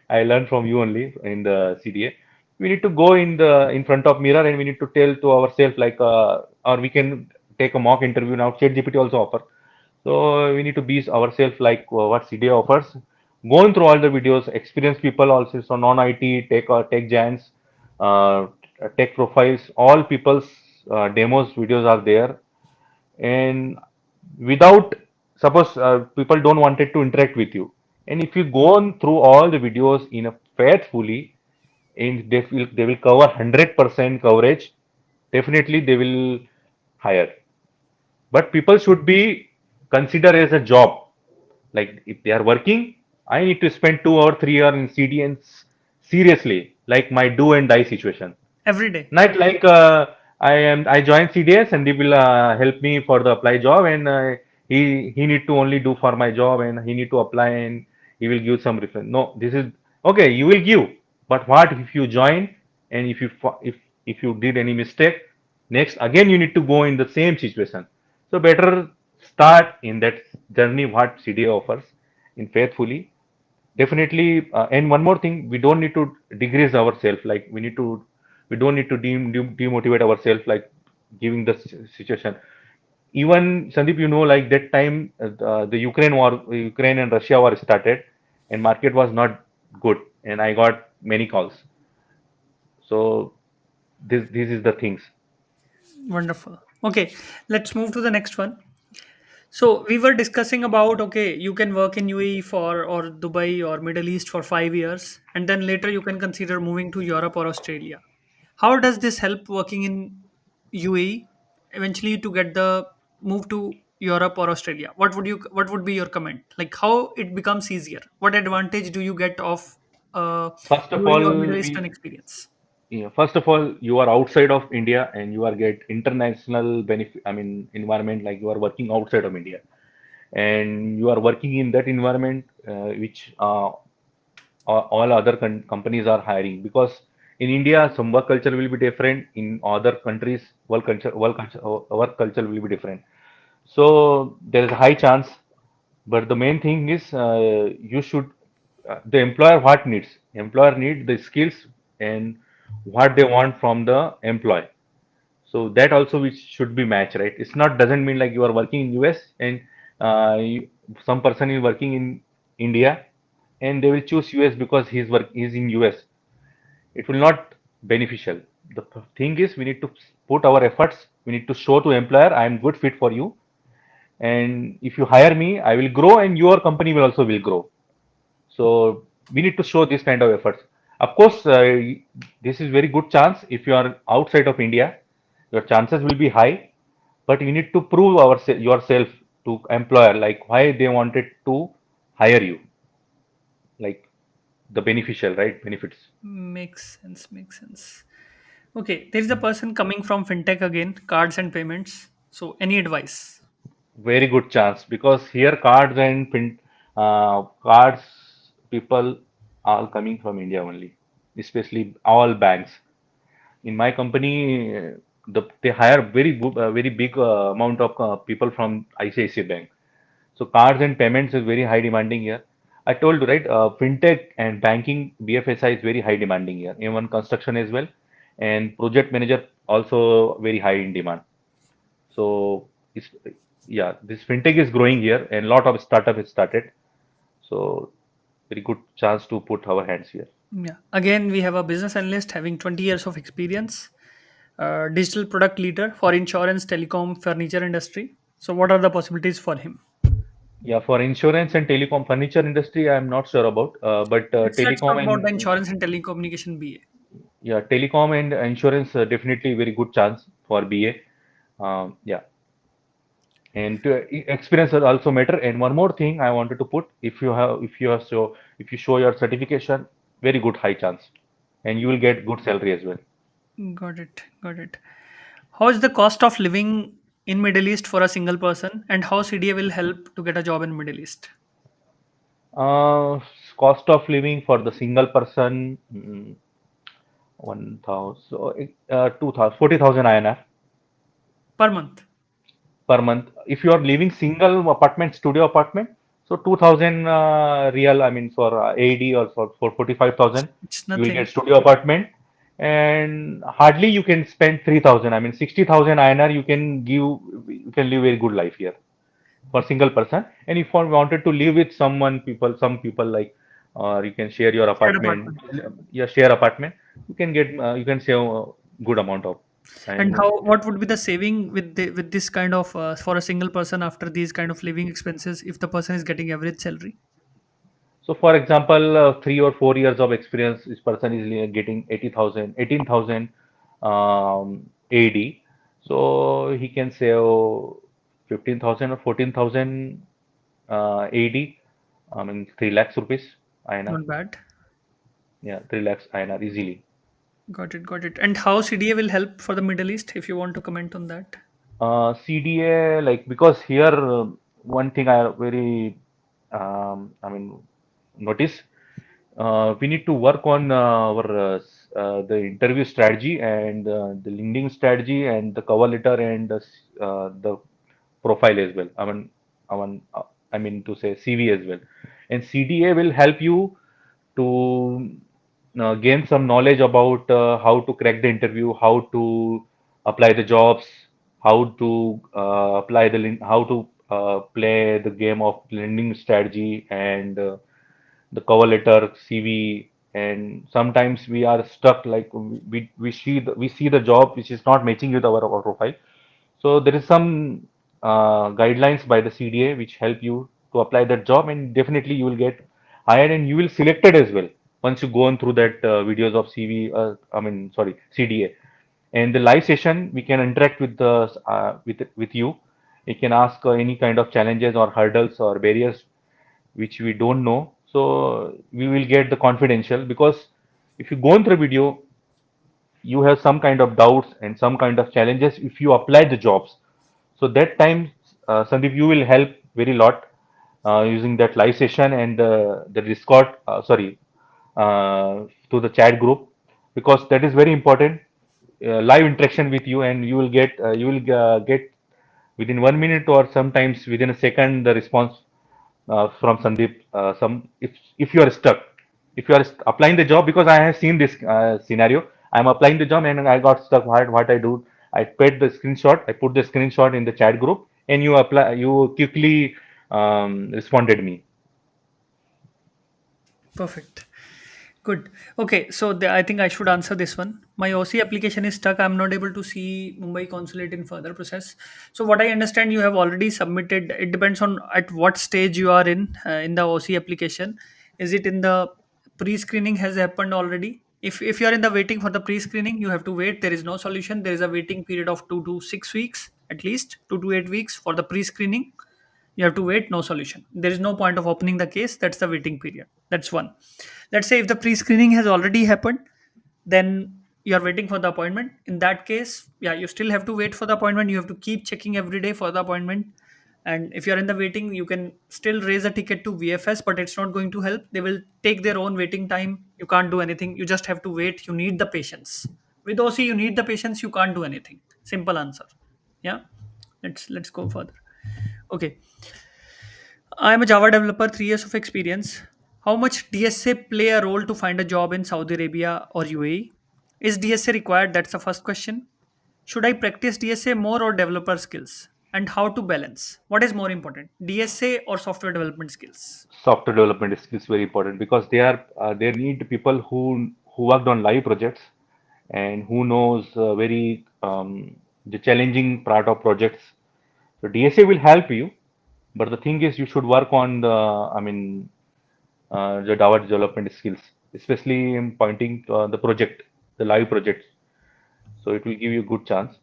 I learned from you only in the CDA. We need to go in front of mirror, and we need to tell to ourselves like, or we can take a mock interview now. ChatGPT also offer. So we need to be ourselves like what CDA offers. Going through all the videos, experienced people also, so non-IT, tech giants, uh, tech profiles, all people's demos videos are there. And without, suppose people don't wanted to interact with you, and if you go on through all the videos in a faithfully, and they will cover 100% coverage, definitely they will hire. But people should be considered as a job. Like if they are working, I need to spend 2 or 3 hours in CDNs seriously, like my do and die situation. Every day. Not like I joined CDS and they will help me for the apply job, and he need to only do for my job, and he need to apply, and he will give some reference. No, this is okay. You will give, but what if you join, and if you did any mistake, next again you need to go in the same situation. So better start in that journey what CDA offers in faithfully. Definitely, and one more thing, we don't need to decrease ourselves. Like we don't need to demotivate ourselves. Like giving the situation. Even Sandeep, like that time, the Ukraine and Russia war started, and market was not good, and I got many calls. So this is the things. Wonderful. Okay, let's move to the next one. So we were discussing about, okay, you can work in UAE for or Dubai or Middle East for 5 years, and then later you can consider moving to Europe or Australia. How does this help working in UAE eventually to get the move to Europe or Australia? What would be your comment? Like how it becomes easier? What advantage do you get of First of UAE all, or Middle Eastern we experience? Yeah, first of all, you are outside of India and you are get international benefit. I mean, environment like you are working outside of India and you are working in that environment which all other companies are hiring, because in India some work culture will be different. In other countries, work culture will be different. So there is a high chance, but the main thing is you should the employer what needs. Employer need the skills and what they want from the employee. So that also which should be matched, right? It's not doesn't mean like you are working in US and some person is working in India and they will choose US because he's in US. It will not beneficial. The thing is we need to put our efforts. We need to show to employer I am good fit for you, and if you hire me I will grow and your company will also will grow. So we need to show this kind of efforts. Of course, this is very good chance if you are outside of India, your chances will be high, but you need to prove yourself to employer like why they wanted to hire you, like the beneficial, right? Benefits. Makes sense. Makes sense. Okay, there is a person coming from fintech again, cards and payments. So, any advice? Very good chance because here cards people are coming from India only, especially all banks. In my company, they hire very big amount of people from ICICI Bank. So cards and payments is very high demanding here. I told you, right? Fintech and banking BFSI is very high demanding here. Even construction as well, and project manager also very high in demand. So it's, yeah, this fintech is growing here, and lot of startup has started. So very good chance to put our hands here. Yeah. Again, we have a business analyst having 20 years of experience, digital product leader for insurance, telecom, furniture industry. So, what are the possibilities for him? Yeah, for insurance and telecom furniture industry, I'm not sure about, but Let's talk about the insurance and telecommunication BA. yeah, telecom and insurance definitely very good chance for BA. Yeah, and experience will also matter. And one more thing I wanted to put: if you show your certification, very good high chance, and you will get good salary as well. Got it. Got it. How is the cost of living in Middle East for a single person, and how CDA will help to get a job in Middle East? Uh, cost of living for the single person, 1,000, so 2,000, 40,000 INR per month? per month. If you are living single apartment, studio apartment, so 2,000 real, I mean, for AED, or for 45,000, It's you will get nothing. studio apartment, and hardly you can spend 3,000. I mean, 60,000 INR you can give, you can live a good life here for single person. And if you wanted to live with someone, people, some people like, you can share your Shared apartment, apartment. your share apartment, you can get, you can save a good amount of. And And how, what would be the saving with with this kind of for a single person after these kind of living expenses if the person is getting average salary? so, for example, 3 or 4 years of experience, this person is getting 80,000, 18,000 AD. So he can save 15,000 or 14,000 AD. I mean, 3 lakhs rupees INR. Not bad. Yeah, 3 lakhs INR easily. Got it, got it. And how CDA will help for the Middle East, if you want to comment on that? CDA, like, because here, one thing I very, I mean, notice, we need to work on our the interview strategy, and the LinkedIn strategy, and the cover letter, and the profile as well. I mean to say CV as well. And CDA will help you to gain some knowledge about how to crack the interview, how to apply the jobs, how to how to play the game of lending strategy, and the cover letter, CV. And sometimes we are stuck, like we see the job which is not matching with our profile. So there is some guidelines by the CDA which help you to apply that job, and definitely you will get hired, and you will selected as well once you go on through that videos of CV. I mean, sorry, CDA. And the live session, we can interact with the with you. You can ask any kind of challenges or hurdles or barriers which we don't know. So we will get the confidential, because if you go on through video, you have some kind of doubts and some kind of challenges if you apply the jobs. So that time, Sandeep, you will help very lot using that live session and the Discord, to the chat group, because that is very important. Live interaction with you, and you will get within 1 minute, or sometimes within a second, the response from Sandeep. If you are stuck, if you are applying the job, because I have seen this scenario. I'm applying the job and I got stuck. What I do? I put the screenshot. I put the screenshot in the chat group, and you apply. You quickly responded me. Perfect. Good. Okay, so I think I should answer this one. My OC application is stuck. I'm not able to see Mumbai consulate in further process. So what I understand, you have already submitted. It depends on at what stage you are in the OC application. Is it in the pre-screening has happened already? If you are in the waiting for the pre-screening, you have to wait. There is no solution. There is a waiting period of 2 to 6 weeks, at least 2 to 8 weeks for the pre-screening. You have to wait, no solution. There is no point of opening the case. That's the waiting period. That's one. Let's say if the pre-screening has already happened, then you are waiting for the appointment. In that case, yeah, you still have to wait for the appointment. You have to keep checking every day for the appointment. And if you are in the waiting, you can still raise a ticket to VFS, but it's not going to help. They will take their own waiting time. You can't do anything. You just have to wait. You need the patience. With OC, you need the patience. You can't do anything. Simple answer. Yeah. Let's go further. Okay. I'm a Java developer, 3 years of experience. How much DSA play a role to find a job in Saudi Arabia or UAE? Is DSA required? That's the first question. Should I practice DSA more or developer skills? And how to balance? What is more important, DSA or software development skills? Software development is very important, because they need people who worked on live projects, and who knows very the challenging part of projects. So DSA will help you, but the thing is, you should work on the Java development skills, especially in pointing to the live projects. So it will give you a good chance.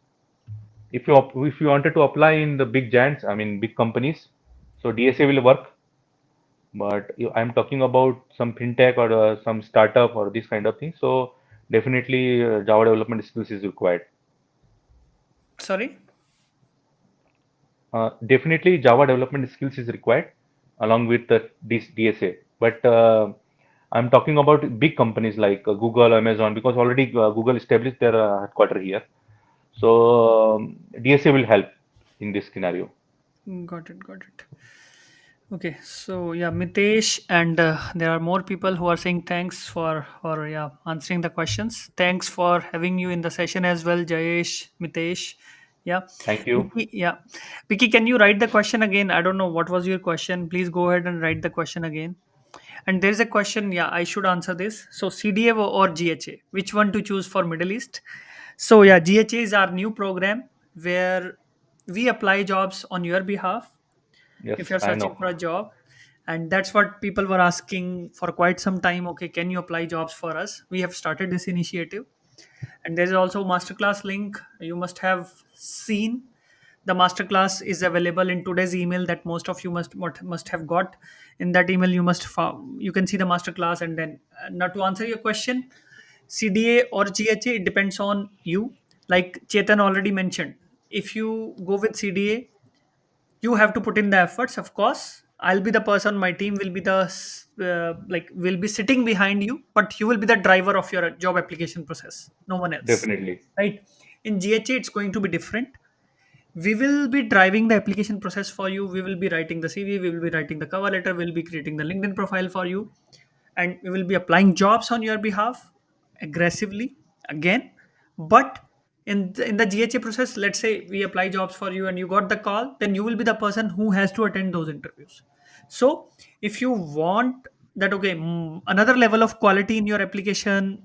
If you wanted to apply in the big giants, I mean big companies, so DSA will work. But I'm talking about some fintech, or some startup, or this kind of thing. So definitely Java development skills is required. Sorry? Definitely Java development skills is required along with the this DSA. But I'm talking about big companies like Google, Amazon, because already Google established their headquarter here. So DSA will help in this scenario. Got it. Got it. Okay, so yeah, Mitesh, and there are more people who are saying thanks for yeah answering the questions. Thanks for having you in the session as well, Jayesh, Mitesh. Yeah, Thank you. Vicky, yeah, Vicky, can you write the question again? I don't know what was your question. Please go ahead and write the question again. And there is a question. Yeah, I should answer this. So CDA or GHA, which one to choose for Middle East? So yeah, GHA is our new program where we apply jobs on your behalf Yes, if you're I searching know. for a job, and that's what people were asking for quite some time. Okay, can you apply jobs for us? We have started this initiative, and there's also masterclass link you must have seen. The masterclass is available in today's email that most of you must have got. In that email you can see the masterclass. And then now to answer your question, CDA or GHA, it depends on you. Like Chetan already mentioned, if you go with CDA, you have to put in the efforts. Of course, I'll be the person, my team will be the will be sitting behind you, but you will be the driver of your job application process, no one else, Definitely. right? In GHA it's going to be different. We will be driving the application process for you. We will be writing the CV, we will be writing the cover letter, we'll be creating the LinkedIn profile for you, and we will be applying jobs on your behalf aggressively again. But in the GHA process, let's say we apply jobs for you and you got the call, then you will be the person who has to attend those interviews. So if you want that, okay, another level of quality in your application,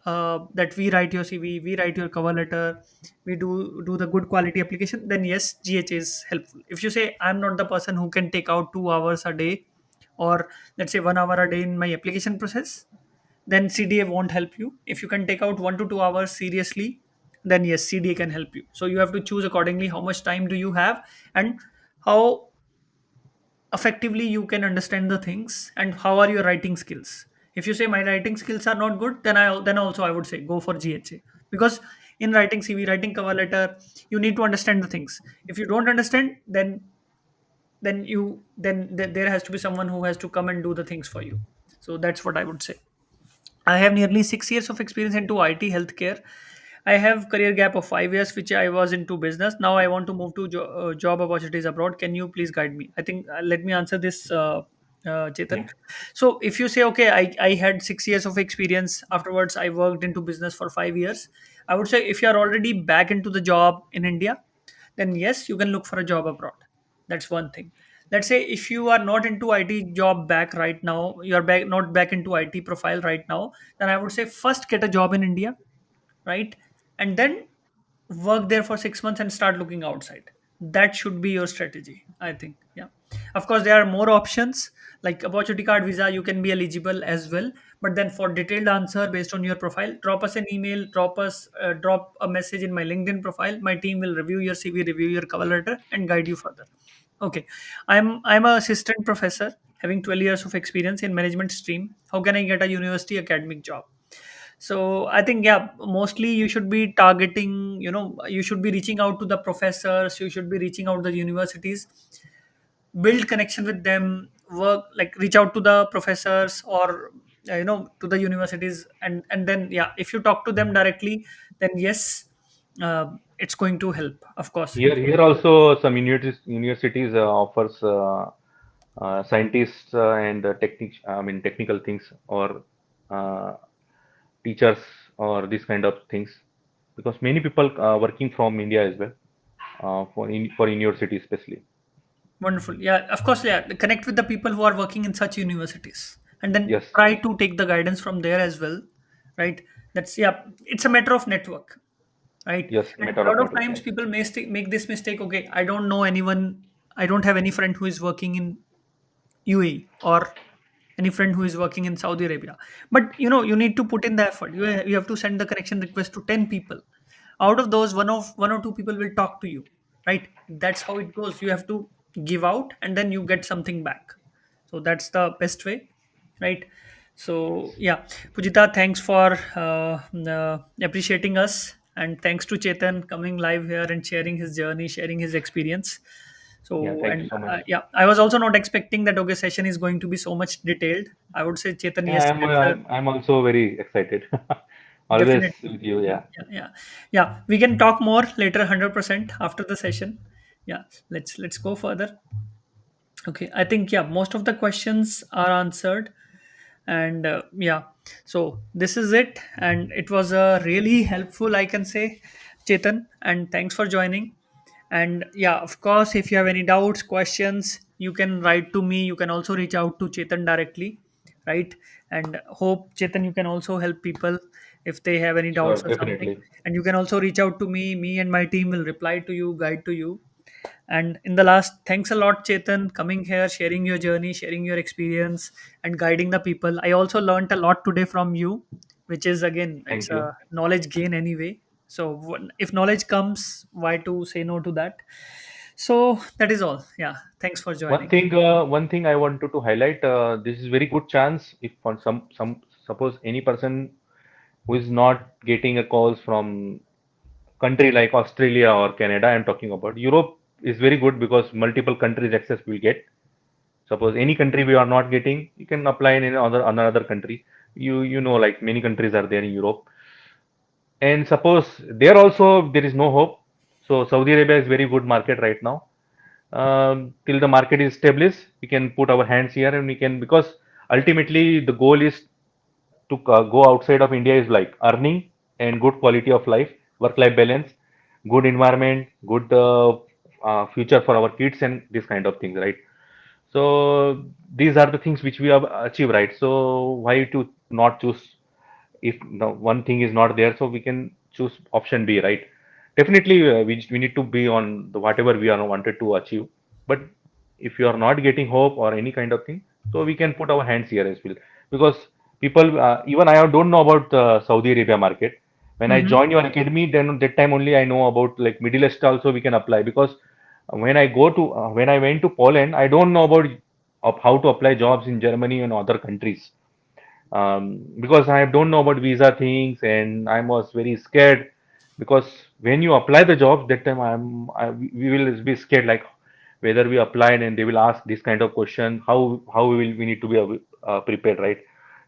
that we write your CV, we write your cover letter, we do the good quality application, then yes, GHA is helpful. If you say I'm not the person who can take out 2 hours a day, or let's say 1 hour a day in my application process, then CDA won't help you. If you can take out 1 to 2 hours seriously, then yes, CDA can help you. So you have to choose accordingly how much time do you have, and how effectively you can understand the things, and how are your writing skills. If you say my writing skills are not good, then also I would say go for GHA, because in writing CV, writing cover letter, you need to understand the things. If you don't understand, then there has to be someone who has to come and do the things for you. So that's what I would say. I have nearly 6 years of experience into IT healthcare. I have career gap of 5 years, which I was into business. Now I want to move to job opportunities abroad. Can you please guide me? I think let me answer this, Yeah. Chetan. So if you say, okay, I had 6 years of experience. Afterwards, I worked into business for 5 years. I would say if you are already back into the job in India, then yes, you can look for a job abroad. That's one thing. Let's say if you are not into IT job back right now, you are back not back into IT profile right now, then I would say first get a job in India, right? And then work there for 6 months and start looking outside. That should be your strategy, I think. Yeah. Of course, there are more options like opportunity card visa, you can be eligible as well. But then for detailed answer based on your profile, drop us an email, drop a message in my LinkedIn profile. My team will review your CV, review your cover letter, and guide you further. Okay. I'm a assistant professor having 12 years of experience in management stream. How can I get a university academic job? So I think, yeah, mostly you should be targeting, you should be reaching out to the professors, you should be reaching out to the universities, build connection with them, work like reach out to the professors, or to the universities, and then yeah, if you talk to them directly, then yes, it's going to help, of course. Here also some universities offers scientists and technical things or uh, teachers or this kind of things because many people working from India as well for university especially. Wonderful. Yeah, of course. Yeah, connect with the people who are working in such universities, and then Yes, try to take the guidance from there as well, right? That's, yeah. It's a matter of network, right? yes, And matter a of lot of network. times Yes. people make this mistake. Okay, I don't know anyone. I don't have any friend who is working in UAE, or any friend who is working in Saudi Arabia. But you need to put in the effort. You have to send the connection request to 10 people. Out of those, one or two people will talk to you, right? That's how it goes. You have to give out, and then you get something back. So that's the best way, right? So yeah, Pujita, thanks for appreciating us, and thanks to Chetan coming live here and sharing his journey, sharing his experience. Yeah, So, thank you and so much. yeah, I was also not expecting that okay session is going to be so much detailed. I would say, Chetan, Yeah, yes, that's a I'm also very excited. Always definitely. with you. Yeah. Yeah, yeah, yeah. We can talk more later, 100% after the session. Yeah, let's go further. Okay, I think yeah, most of the questions are answered, and yeah, so this is it, and it was really helpful, I can say, Chetan, and thanks for joining. And yeah, of course, if you have any doubts, questions, you can write to me. You can also reach out to Chetan directly, right? And hope, Chetan, you can also help people if they have any Sure, doubts or something. definitely. And you can also reach out to me. Me and my team will reply to you, guide to you. And in the last, thanks a lot, Chetan, coming here, sharing your journey, sharing your experience, and guiding the people. I also learned a lot today from you, which is again, it's Thank you. a knowledge gain anyway. So if knowledge comes, why to say no to that? So that is all. Yeah. Thanks for joining. One thing I wanted to highlight. This is very good chance if for some suppose any person who is not getting a calls from country like Australia or Canada. I'm talking about Europe is very good because multiple countries access will get. Suppose any country we are not getting, you can apply in another country. You know like many countries are there in Europe. And suppose there also there is no hope. So Saudi Arabia is very good market right now. Till the market is established, we can put our hands here and we can because ultimately the goal is to go outside of India is like earning and good quality of life, work-life balance, good environment, good future for our kids and this kind of things, right? So these are the things which we have achieved, right? So why to not choose if the one thing is not there, so we can choose option B, right? Definitely, we need to be on the whatever we are wanted to achieve. But if you are not getting hope or any kind of thing, so we can put our hands here as well. Because people, even I don't know about the Saudi Arabia market. When I Hmm. join your academy, then that time only I know about like Middle East also we can apply. Because when I went to Poland, I don't know about of how to apply jobs in Germany and other countries because I don't know about visa things and I was very scared because when you apply the job that time we will be scared like whether we applied and they will ask this kind of question how we need to be prepared, right?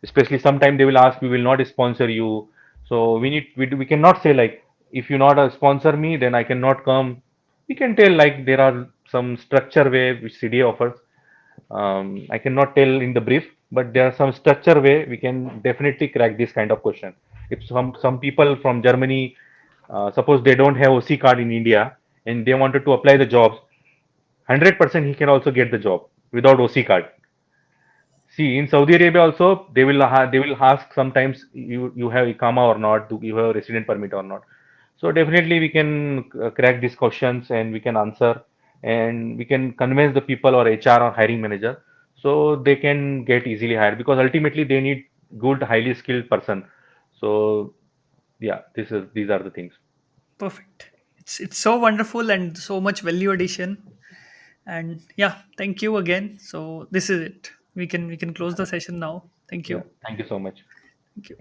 Especially sometime they will ask we will not sponsor you, so we cannot say like if you not sponsor me then I cannot come. We can tell like there are some structure way which CDA offers. I cannot tell in the brief, but there are some structure way we can definitely crack this kind of question. If some people from Germany, suppose they don't have OC card in India and they wanted to apply the jobs, 100% he can also get the job without OC card. See, in Saudi Arabia also, they will ask sometimes you have Ikama or not, do you have resident permit or not. So definitely we can crack these questions and we can answer and we can convince the people or HR or hiring manager so they can get easily hired because ultimately they need good, highly skilled person. So yeah, these are the things. Perfect. It's so wonderful and so much value addition. And yeah, thank you again. So this is it. We can close the session now. Thank Yeah, you. thank you so much. Thank you.